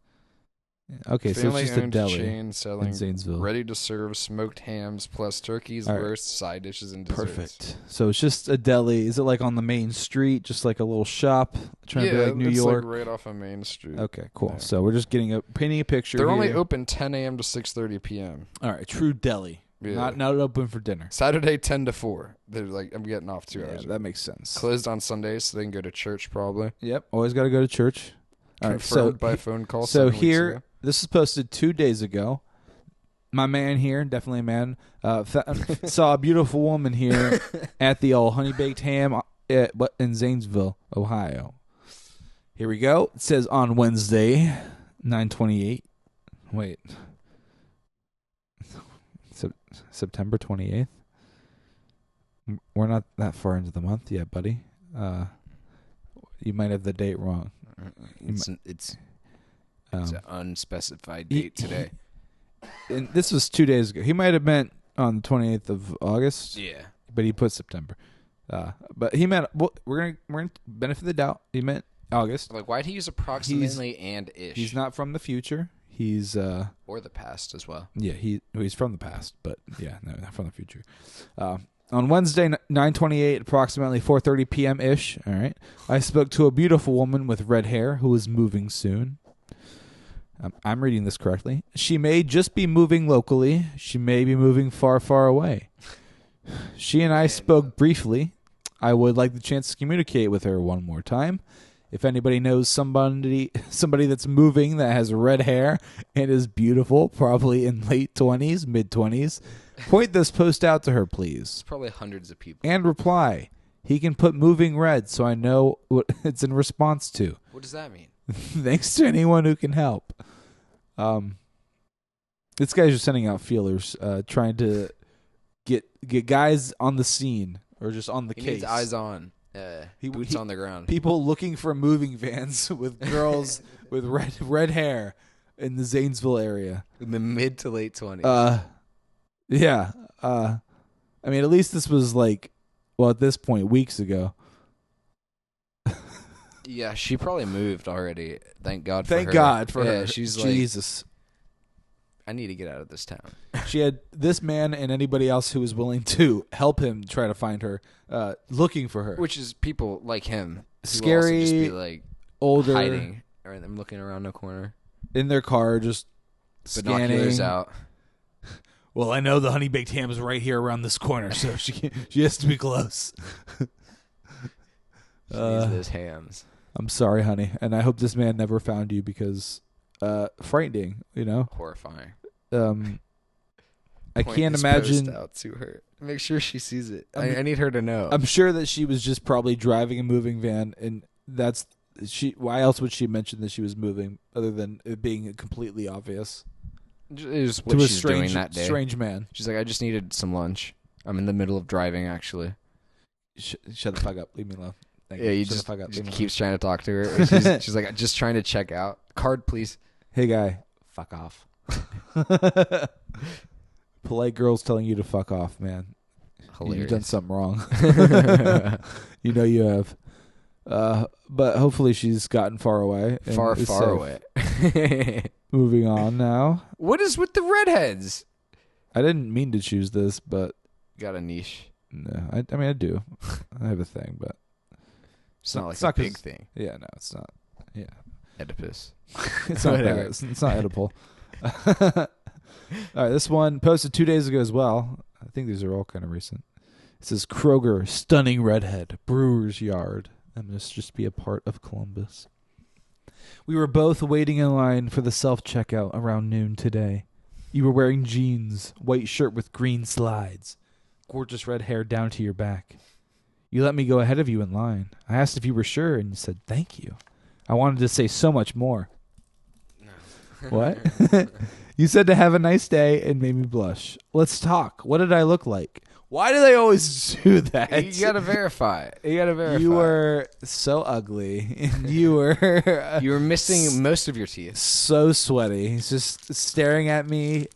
Yeah. Okay, so Family it's just a owned deli chain selling in Zanesville. ready to serve smoked hams plus turkeys, All right. roasts, side dishes, and desserts. Perfect. So it's just a deli. Is it like on the main street, just like a little shop, trying to be like New it's York? like right off of Main Street. Okay, cool. Yeah. So we're just painting a picture. They're only here. open 10 a.m. to 6:30 p.m. All right, true deli. Yeah. Not open for dinner. Saturday 10 to 4. They're like, I'm getting off 2 hours. That makes sense. Closed on Sundays, so they can go to church probably. Yep, always got to go to church. All right, Confirmed by phone call. So 7 weeks here, ago. this is posted 2 days ago. My man here, definitely a man, saw a beautiful woman here at the old Honey Baked Ham in Zanesville, Ohio. Here we go. It says on Wednesday, 9/28. Wait. September 28th? We're not that far into the month yet, buddy. You might have the date wrong. It's an unspecified date today. And this was 2 days ago. He might have meant on the 28th of August. Yeah. But he put September. But he meant, well, we're gonna benefit the doubt. He meant August. Like, why'd he use approximately and ish? He's not from the future. He's or the past as well. Yeah, he's from the past, but yeah, no, not from the future. On Wednesday, 9/28, approximately 4:30 p.m. ish. All right, I spoke to a beautiful woman with red hair who was moving soon. I'm reading this correctly. She may just be moving locally. She may be moving far, far away. She and I spoke briefly. I would like the chance to communicate with her one more time. If anybody knows somebody that's moving that has red hair and is beautiful, probably in late 20s, mid 20s, point this post out to her, please. It's probably hundreds of people. And reply. He can put moving red so I know what it's in response to. What does that mean? Thanks to anyone who can help. This guy's just sending out feelers, trying to get guys on the scene or just on the case. He needs eyes on. Boots on the ground. People looking for moving vans with girls with red hair in the Zanesville area. In the mid to late 20s. Yeah. I mean, at least this was like, well, at this point, weeks ago. Yeah, she probably moved already. Thank God for her. Thank God for her. She's like, Jesus. I need to get out of this town. She had this man and anybody else who was willing to help him try to find her, looking for her. Which is people like him. Scary, who also just be like older, hiding. Or I'm looking around the corner. In their car, just Binoculars scanning. out. Well, I know the Honey Baked Ham is right here around this corner, so she has to be close. She needs those hams. I'm sorry, honey, and I hope this man never found you because frightening, you know? Horrifying. I can't imagine. Post out to her. Make sure she sees it. I need her to know. I'm sure that she was just probably driving a moving van, and that's she. Why else would she mention that she was moving other than it being completely obvious? It is what to a she's doing that day. Strange man. She's like, I just needed some lunch. I'm in the middle of driving, actually. Shut the fuck up. Leave me alone. Thank Yeah, you Shut just, the fuck up. just keeps trying to talk to her. And she's like, just trying to check out. Card, please. Hey, guy. Fuck off. Polite girls telling you to fuck off, man. Hilarious. You've done something wrong. You know you have. But hopefully she's gotten far away. And Far is away. Moving on now. What is with the redheads? I didn't mean to choose this, but Got a niche. no, I mean I do. I have a thing, but It's not like it's not a big 'cause- thing. yeah, no, it's not. Yeah, Oedipus. it's not Whatever. that. It's not edible. All right, this one posted 2 days ago as well. I think these are all kind of recent. It says Kroger, stunning redhead, Brewer's Yard. That must just be a part of Columbus. We were both waiting in line for the self-checkout around noon today. You were wearing jeans, white shirt with green slides, gorgeous red hair down to your back. You let me go ahead of you in line. I asked if you were sure, and you said thank you. I wanted to say so much more. What? You said to have a nice day and made me blush. Let's talk. What did I look like? Why do they always do that? You gotta verify. You were so ugly. And you were You were missing most of your teeth. so sweaty. He's just staring at me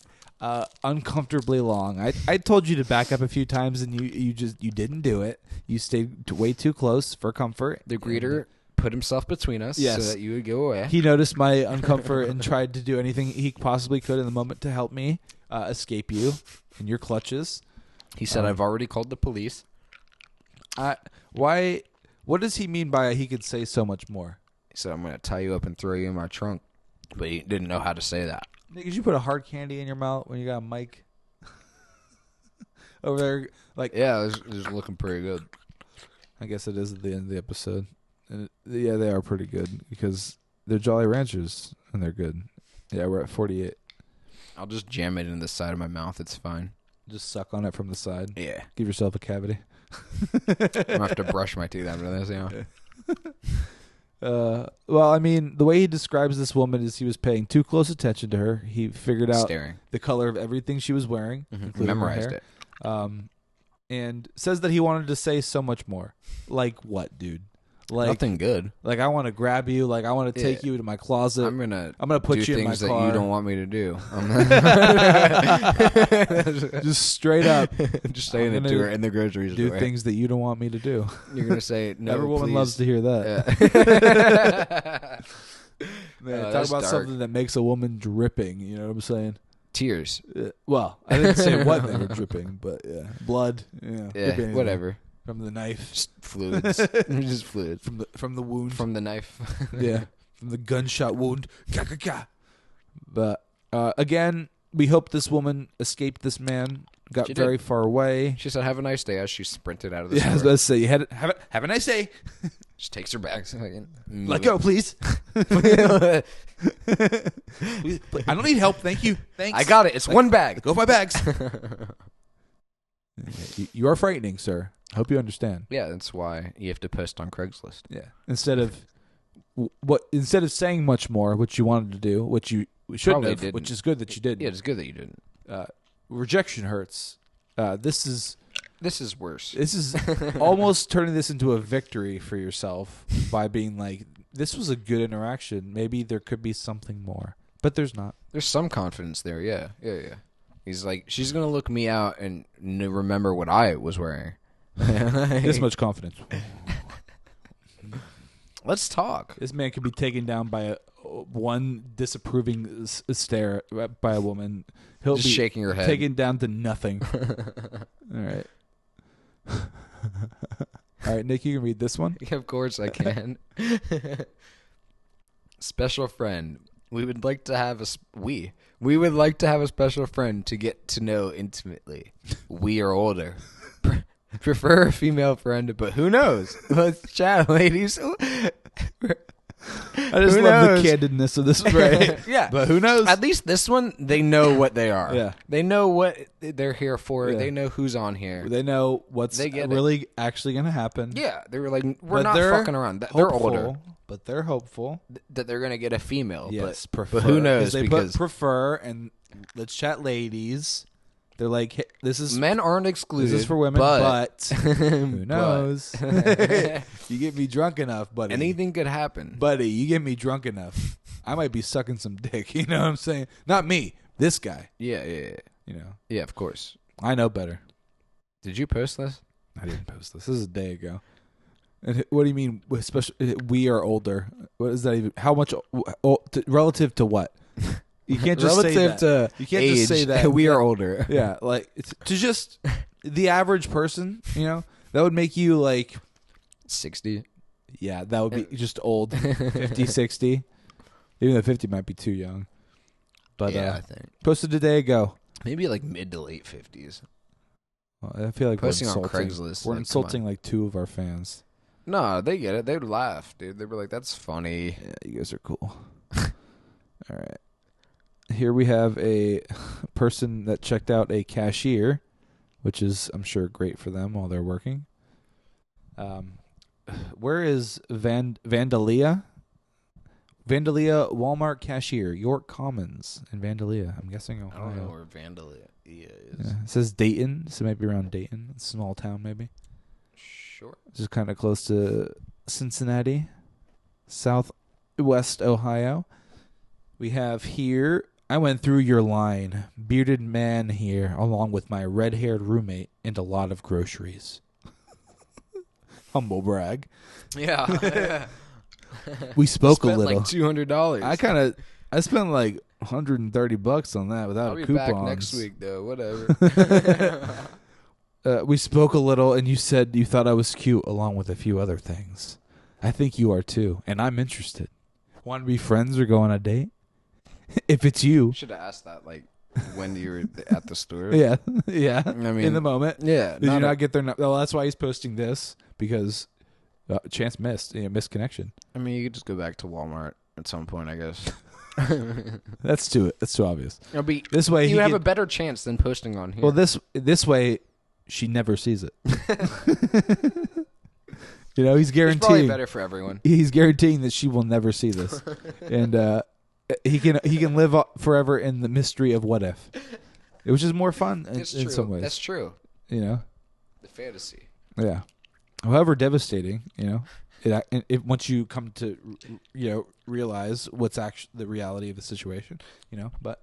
uncomfortably long. I told you to back up a few times and you didn't do it. You stayed way too close for comfort. The greeter put himself between us Yes. so that you would go away. He noticed my uncomfort and tried to do anything he possibly could in the moment to help me escape you in your clutches. He said, I've already called the police. Why? What does he mean by he could say so much more? He said, I'm going to tie you up and throw you in my trunk. But he didn't know how to say that. Nick, did you put a hard candy in your mouth when you got a mic? Over there, like Yeah, it was looking pretty good. I guess it is at the end of the episode. And yeah, they are pretty good because they're Jolly Ranchers and they're good. Yeah, we're at 48. I'll just jam it in the side of my mouth. It's fine. Just suck on it from the side. Yeah. Give yourself a cavity. I'm going to have to brush my teeth after this, you know. Well, I mean, the way he describes this woman is he was paying too close attention to her. He figured out Staring. the color of everything she was wearing, including her Memorized hair. it. And says that he wanted to say so much more. Like what, dude? Like Nothing good. Like I want to grab you. Like I want to take you into my closet. I'm gonna put do you in my things that car. you don't want me to do. Just straight up. Just saying it to her in the grocery store. Do things that you don't want me to do. You're gonna say no. Every woman please. loves to hear that. Yeah. Man, talk that's about dark. something that makes a woman dripping. You know what I'm saying? Tears. Well, I didn't say what they were dripping, but yeah, blood. Yeah, Yeah, anything. whatever. From the knife, Just fluids. Just fluids. from the wound, From the knife. yeah, from the gunshot wound. Ka, ka, ka. But again, we hope this woman escaped this man. Got She very did. far away. She said, "Have a nice day," as she sprinted out of the Yeah, I was store. about to say, you had have a nice day. Just takes her bags. Let go, please. I don't need help. Thank you. Thanks. I got it. It's one bag. Go with my bags. You are frightening, sir. I hope you understand. Yeah, that's why you have to post on Craigslist. Yeah. Instead of saying much more, which you wanted to do, which you shouldn't Probably have, didn't. which is good that you didn't. Yeah, it's good that you didn't. Rejection hurts. This is worse. This is almost turning this into a victory for yourself by being like, this was a good interaction. Maybe there could be something more, but there's not. There's some confidence there. Yeah. He's like, she's gonna look me out and remember what I was wearing. This much confidence. Let's talk. This man could be taken down by one disapproving stare by a woman. He'll Just be shaking her head. taken down to nothing. All right. All right, Nick, you can read this one. Yeah, of course I can. Special friend. We would like to have a special friend to get to know intimately. We are older. Prefer a female friend, but who knows? Let's chat, ladies. I just love the candidness of this right? Yeah. But who knows? At least this one, they know what they are. Yeah. They know what they're here for. Yeah. They know who's on here. They know what's They get really actually going to happen. Yeah. They were like, we're But not they're fucking around. They're hopeful, older. But they're hopeful. That they're going to get a female. Yes, but prefer. who knows? They Because put prefer and let's chat ladies. They're like, hey, this is Men aren't excluded. This is for women, but who knows? But. You get me drunk enough, buddy. Anything could happen. Buddy, you get me drunk enough. I might be sucking some dick. You know what I'm saying? Not me. This guy. Yeah. You know? Yeah, of course. I know better. Did you post this? I didn't post this. This is a day ago. And what do you mean? We are older. What is that even? How much? Relative to what? You can't just say that. Relative to you can't age, just say that. we are older. Yeah, like to just the average person. You know, that would make you like 60. Yeah, that would be just old. 50, 60. Even though 50 might be too young. But yeah, I think posted a day ago. Maybe like mid to late 50s. Well, I feel like Posting we're on insulting. Craigslist. We're like, insulting like 2 of our fans. No, they get it. They would laugh, dude. They were like, "That's funny." Yeah, you guys are cool. All right. Here we have a person that checked out a cashier, which is, I'm sure, great for them while they're working. Where is Vandalia? Vandalia Walmart cashier, York Commons in Vandalia. I'm guessing Ohio. I don't know where Vandalia is. Yeah. It says Dayton, so maybe around Dayton. It's a small town, maybe. Sure. Just kind of close to Cincinnati, southwest Ohio. We have here, I went through your line, bearded man here, along with my red-haired roommate, and a lot of groceries. Humble brag. Yeah. We spoke a Spent little. like $200. I spent like $130 on that without I'll be coupons. back next week though. Whatever. We spoke a little, and you said you thought I was cute, along with a few other things. I think you are too, and I'm interested. Want to be friends or go on a date? If it's you. Should have asked that like when you were at the store. Yeah, yeah. I mean, in the moment. Yeah. Did you not get their? Well, that's why he's posting this, because chance missed, missed connection. I mean, you could just go back to Walmart at some point, I guess. That's too obvious. It'll be, This way, you have a better chance than posting on here. Well, this way, she never sees it. You know, he's it's guaranteeing. probably better for everyone. He's guaranteeing that she will never see this, and he can live forever in the mystery of what if, which is more fun in some ways. That's true. You know, The fantasy. yeah. However devastating, you know, it once you come to, realize what's actually the reality of the situation, you know. But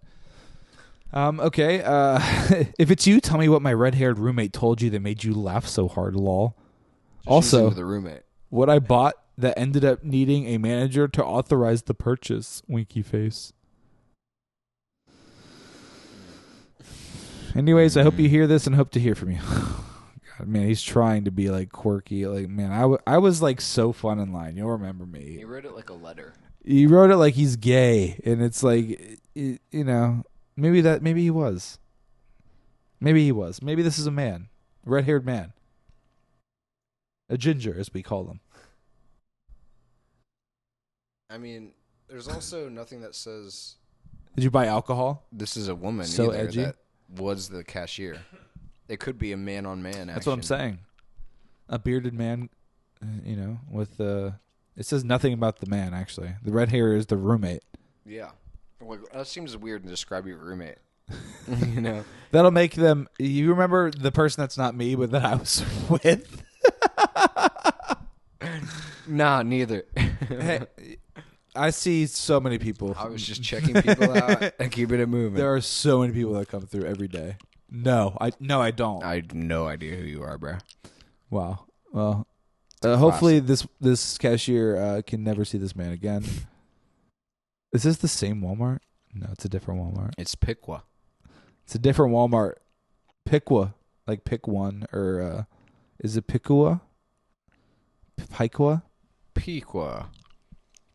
okay, if it's you, tell me what my red-haired roommate told you that made you laugh so hard, lol. Also, the roommate. What I bought that ended up needing a manager to authorize the purchase, winky face. Anyways, I hope you hear this and hope to hear from you. God, man, he's trying to be like quirky. Like, man, I was like so fun in line. You'll remember me. He wrote it like a letter. He wrote it like he's gay, and it's like, you know, maybe he was. Maybe he was. Maybe this is a man, red-haired man. A ginger, as we call them. I mean, there's also nothing that says Did you buy alcohol? this is a woman So either edgy. that was the cashier. It could be a man-on-man action. That's what I'm saying. A bearded man, with it says nothing about the man, actually. The red hair is the roommate. Yeah. Well, that seems weird to describe your roommate. You know? That'll make them... You remember the person that's not me, but that I was with? Nah, neither. Hey, I see so many people. I was just checking people out and keeping it moving. There are so many people that come through every day. No, I don't. I have no idea who you are, bro. Wow. Well, hopefully this cashier can never see this man again. Is this the same Walmart? No, it's a different Walmart. It's Piqua. It's a different Walmart. Piqua, like pick one, or is it Piqua? Piqua? Piqua.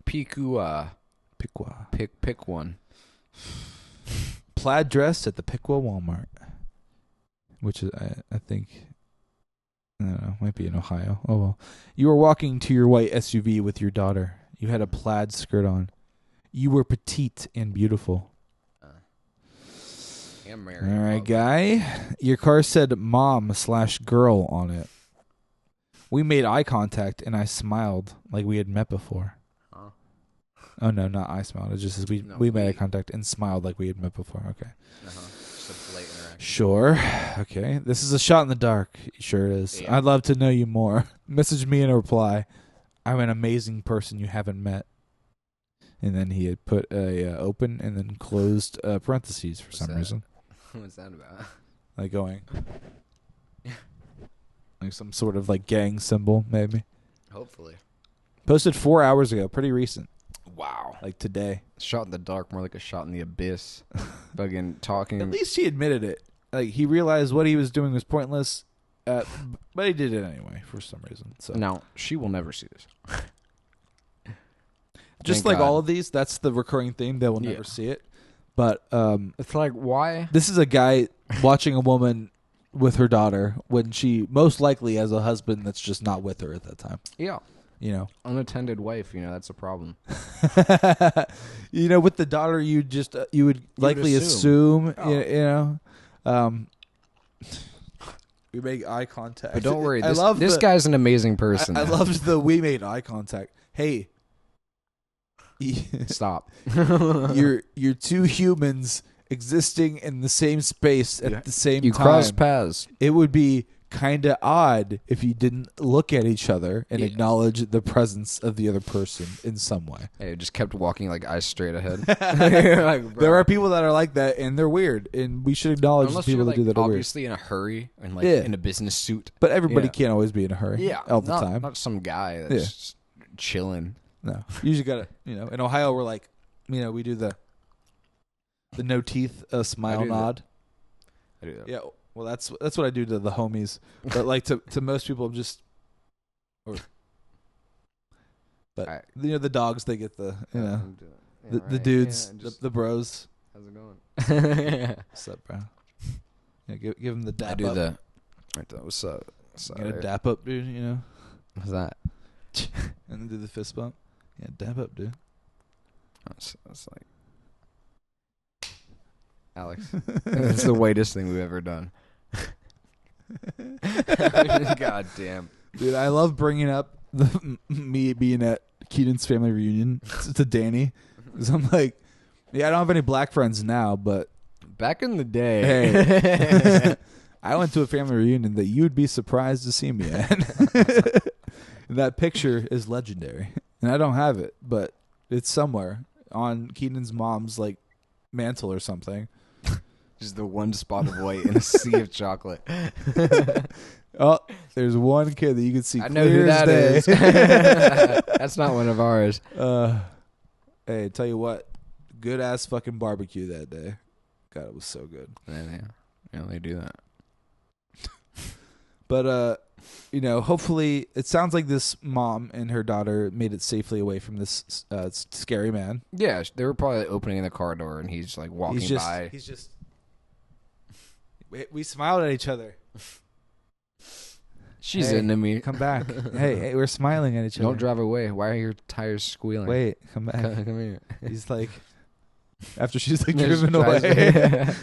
Piqua. Piqua. Pick one. Plaid dress at the Piqua Walmart, which is I think, I don't know, might be in Ohio. Oh well. You were walking to your white SUV with your daughter. You had a plaid skirt on. You were petite and beautiful. I'm married. All right, guy. Your car said mom/girl on it. We made eye contact, and I smiled like we had met before. Huh? Oh, no, not I smiled. It just says we made eye contact and smiled like we had met before. Okay. Just a blatant Sure. Okay. This is a shot in the dark. It sure is. Yeah. I'd love to know you more. Message me in a reply. I'm an amazing person you haven't met. And then he had put a open and then closed parentheses for some reason. What's that about? Like going. Like some sort of like gang symbol, maybe. Hopefully. Posted 4 hours ago. Pretty recent. Wow. Like today. Shot in the dark, more like a shot in the abyss. Fucking talking. At least he admitted it. Like he realized what he was doing was pointless, but he did it anyway for some reason. So Now, she will never see this. just Thank like God. all of these, that's the recurring theme. They will never see it. But It's like, why? this is a guy watching a woman with her daughter when she most likely has a husband that's just not with her at that time. Yeah. You know, Unattended wife, that's a problem. you know, with the daughter, you just you would likely assume, Oh. you know, we make eye contact. But don't worry, I this, love this the- guy's an amazing person. I loved the we made eye contact. Hey, Stop. you're two humans existing in the same space at the same You time. cross paths. It would be kind of odd if you didn't look at each other and acknowledge the presence of the other person in some way. Hey, just kept walking like eyes straight ahead. Like, bro. There are people that are like that, and they're weird, and we should acknowledge Unless the people you're that do that are weird. obviously in a hurry and like Yeah. in a business suit. But everybody Yeah. can't always be in a hurry all the time. Not some guy that's Yeah. just chilling. No, you usually gotta, in Ohio, we're like, we do the no teeth smile do that. nod. I do that. Yeah, well, that's what I do to the homies, but like to most people, just. But Alright. the dogs, they get the I'm doing it. the right. dudes, Yeah, just- the bros. How's it going? What's up, bro? Yeah, give them the dap I do up. the. Right there. What's up? Get a dap up, dude. What's that? And then do the fist bump. Yeah, dap up, dude. That's like. Alex. That's the whitest thing we've ever done. God damn. Dude, I love bringing up me being at Keaton's family reunion to Danny. Because I'm like, I don't have any black friends now, but Back in the day. hey, I went to a family reunion that you'd be surprised to see me at. And that picture is legendary. And I don't have it, but it's somewhere on Keaton's mom's like mantle or something. Just the one spot of white in a sea of chocolate. Oh, there's one kid that you can see. I know who clear as that day. is. That's not one of ours. Hey, tell you what, good ass fucking barbecue that day. God, it was so good. Yeah, they do that. But hopefully, it sounds like this mom and her daughter made it safely away from this scary man. Yeah, they were probably opening the car door, and he's like walking by. He's just. We smiled at each other. She's Hey, into me. Come back. hey, we're smiling at each other. Don't drive away. Why are your tires squealing? Wait, come back. Come here. He's like, after she's like Just driven drives away,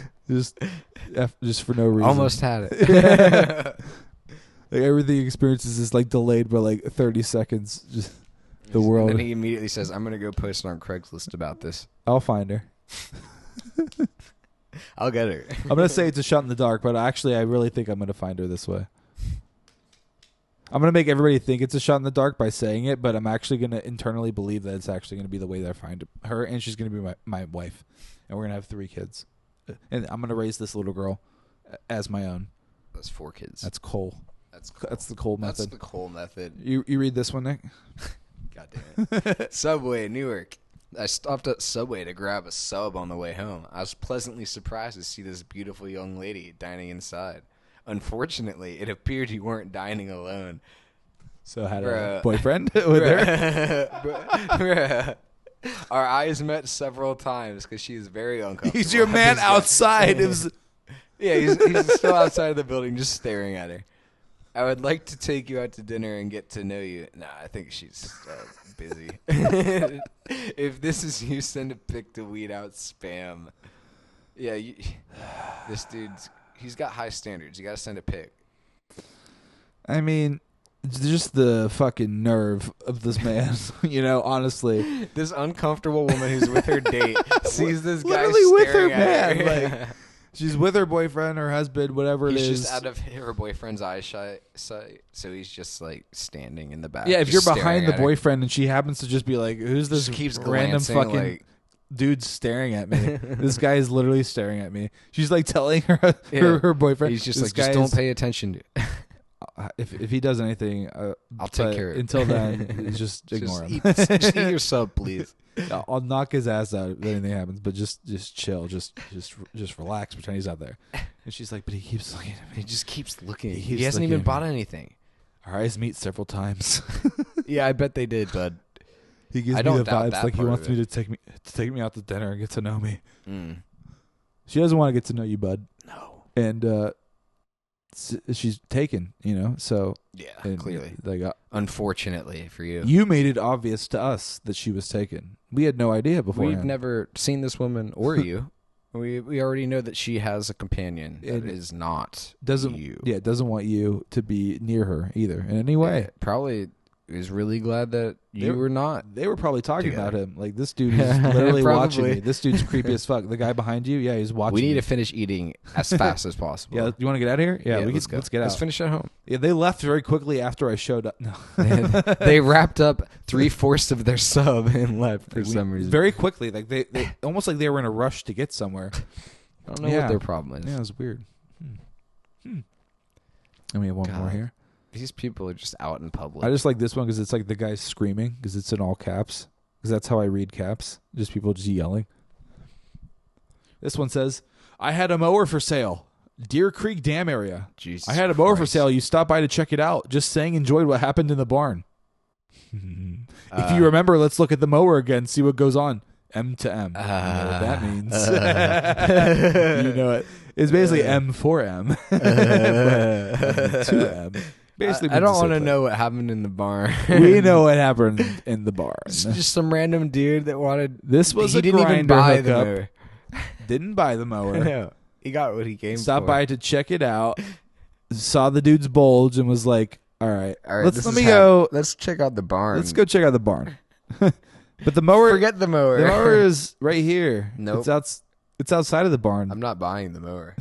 just for no reason. Almost had it. Like everything he experiences is like delayed by like 30 seconds. Just the world. And then he immediately says, "I'm gonna go post on Craigslist about this. I'll find her. I'll get her." I'm gonna say it's a shot in the dark, but actually, I really think I'm gonna find her this way. I'm gonna make everybody think it's a shot in the dark by saying it, but I'm actually gonna internally believe that it's actually gonna be the way that I find her, and she's gonna be my wife, and we're gonna have 3 kids, and I'm gonna raise this little girl as my own. That's 4 kids. That's Cole. That's cool. That's the Cole method. That's the Cole method. You read this one, Nick? God damn it. Subway, Newark. I stopped at Subway to grab a sub on the way home. I was pleasantly surprised to see this beautiful young lady dining inside. Unfortunately, it appeared you weren't dining alone. So had Bruh. a boyfriend with her. Bruh. Our eyes met several times because she is very uncomfortable. He's your man outside. It was. Yeah, he's still outside of the building just staring at her. I would like to take you out to dinner and get to know you. Nah, I think she's busy. If this is you, send a pic to weed out spam. Yeah, this dude's, he's got high standards. You got to send a pic. I mean, just the fucking nerve of this man. Honestly. This uncomfortable woman who's with her date sees this guy Literally with her staring at man, her. She's with her boyfriend, her husband, whatever it is. He's just out of her boyfriend's eyesight, so he's just like standing in the back. Yeah, if you're just behind the staring at her. boyfriend and she happens to just be like, "Who's this Just keeps random glancing, fucking like- dude staring at me?" This guy is literally staring at me. She's like telling her boyfriend. He's just this like, just guy don't is- pay attention. If he does anything, I'll take but care of it. Until then, just ignore him. Just eat your sub, please. I'll knock his ass out if anything happens, but just chill, just relax, pretend he's not there. And she's like, but he keeps looking at me. He just keeps looking. He He keeps hasn't looking even at bought me. anything. Our eyes meet several times. Yeah, I bet they did, bud. He gives I me don't the doubt vibes that like he part wants of me to take me out to dinner and get to know me. Mm. She doesn't want to get to know you, bud. No. And she's taken, so Yeah, and, clearly. like Unfortunately for you. you made it obvious to us that she was taken. We had no idea before. We've never seen this woman or you. We already know that she has a companion that And is not doesn't you. doesn't want you to be near her either in any way. Yeah, probably is really glad that you were not. They were probably talking Together. about him. Like, this dude is literally watching Probably. me. This dude's creepy as fuck. The guy behind you, yeah, he's watching We need me. to finish eating as fast as possible. Yeah, you want to get out of here? Yeah, let's go. Let's get out. Let's finish at home. Yeah, they left very quickly after I showed up. No. They wrapped up 3/4 of their sub and left for some reason. Very quickly. Like they almost like they were in a rush to get somewhere. I don't know what their problem is. Yeah, it was weird. And we have one more God. here. These people are just out in public. I just like this one because it's like the guy screaming because it's in all caps. Because that's how I read caps. Just people just yelling. This one says, I had a mower for sale. Deer Creek Dam area. Jesus I had a mower for Christ. sale. You stopped by to check it out. Just saying enjoyed what happened in the barn. If you remember, let's look at the mower again, see what goes on. M to M. You know what that means. You know it. It's basically M for M. To M. Basically I means don't the want same to thing. know what happened in the barn. We know what happened in the barn. It's just some random dude that wanted. This was he a didn't even grinder buy the hookup. mower. Didn't buy the mower. No, he got what he came Stopped for. by to check it out. Saw the dude's bulge and was like, "All right, this let is me how- go. Let's check out the barn. Let's go check out the barn." But the mower, Forget the mower. the mower is right here. Nope. It's outside of the barn. I'm not buying the mower.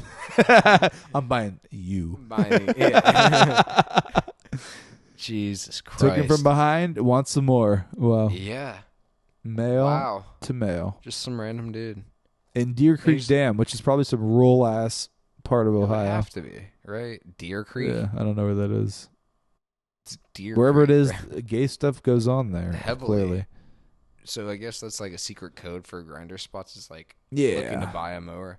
I'm buying you. I'm buying it. Jesus Christ. Took him from behind. Want some more? Well, Yeah. male Wow. to male Just some random dude. in Deer Creek He's- Dam, which is probably some rural ass part of It would Ohio. have to be, right? Deer Creek. Yeah, I don't know where that is. It's Deer Wherever it Creek, is, right? gay stuff goes on there. Heavily. Clearly, So I guess that's like a secret code for grinder spots. Is like yeah. looking to buy a mower.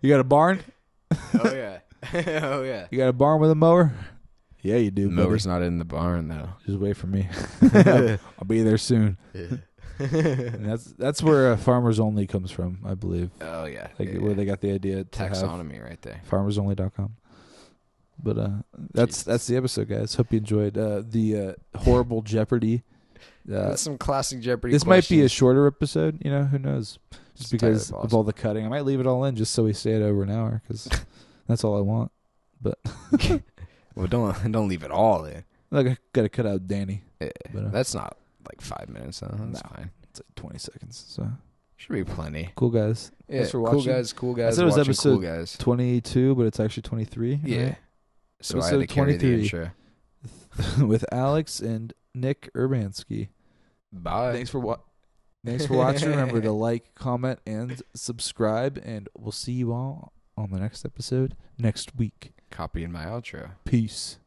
You got a barn? Oh yeah. Oh yeah. You got a barn with a mower? Yeah, you do. The mower's not in the barn though. Just wait for me. I'll be there soon. And that's where Farmers Only comes from, I believe. Oh yeah. Like Yeah, where yeah. they got the idea to have Taxonomy right there. farmersonly.com. But that's Jesus. the episode, guys. Hope you enjoyed the horrible Jeopardy. That's some classic Jeopardy. This might be a questions. shorter episode. Who knows? Just It's entirely because of possible. all the cutting, I might leave it all in just so we stay at over an hour because that's all I want. But Well, don't leave it all in. like I gotta cut out Danny. Yeah, But, that's not like 5 minutes. Though. That's No. fine. It's like 20 seconds. So Should be plenty. cool, guys. Yeah, Thanks for cool watching. guys. Cool I guys. said it was Watching episode cool guys. 22, but it's actually 23. Yeah. right? So I had to Episode carry the 23. intro. With Alex and Nick Urbanski. Bye. Thanks for watching. Remember to like, comment, and subscribe, and we'll see you all on the next episode next week. Copying my outro. Peace.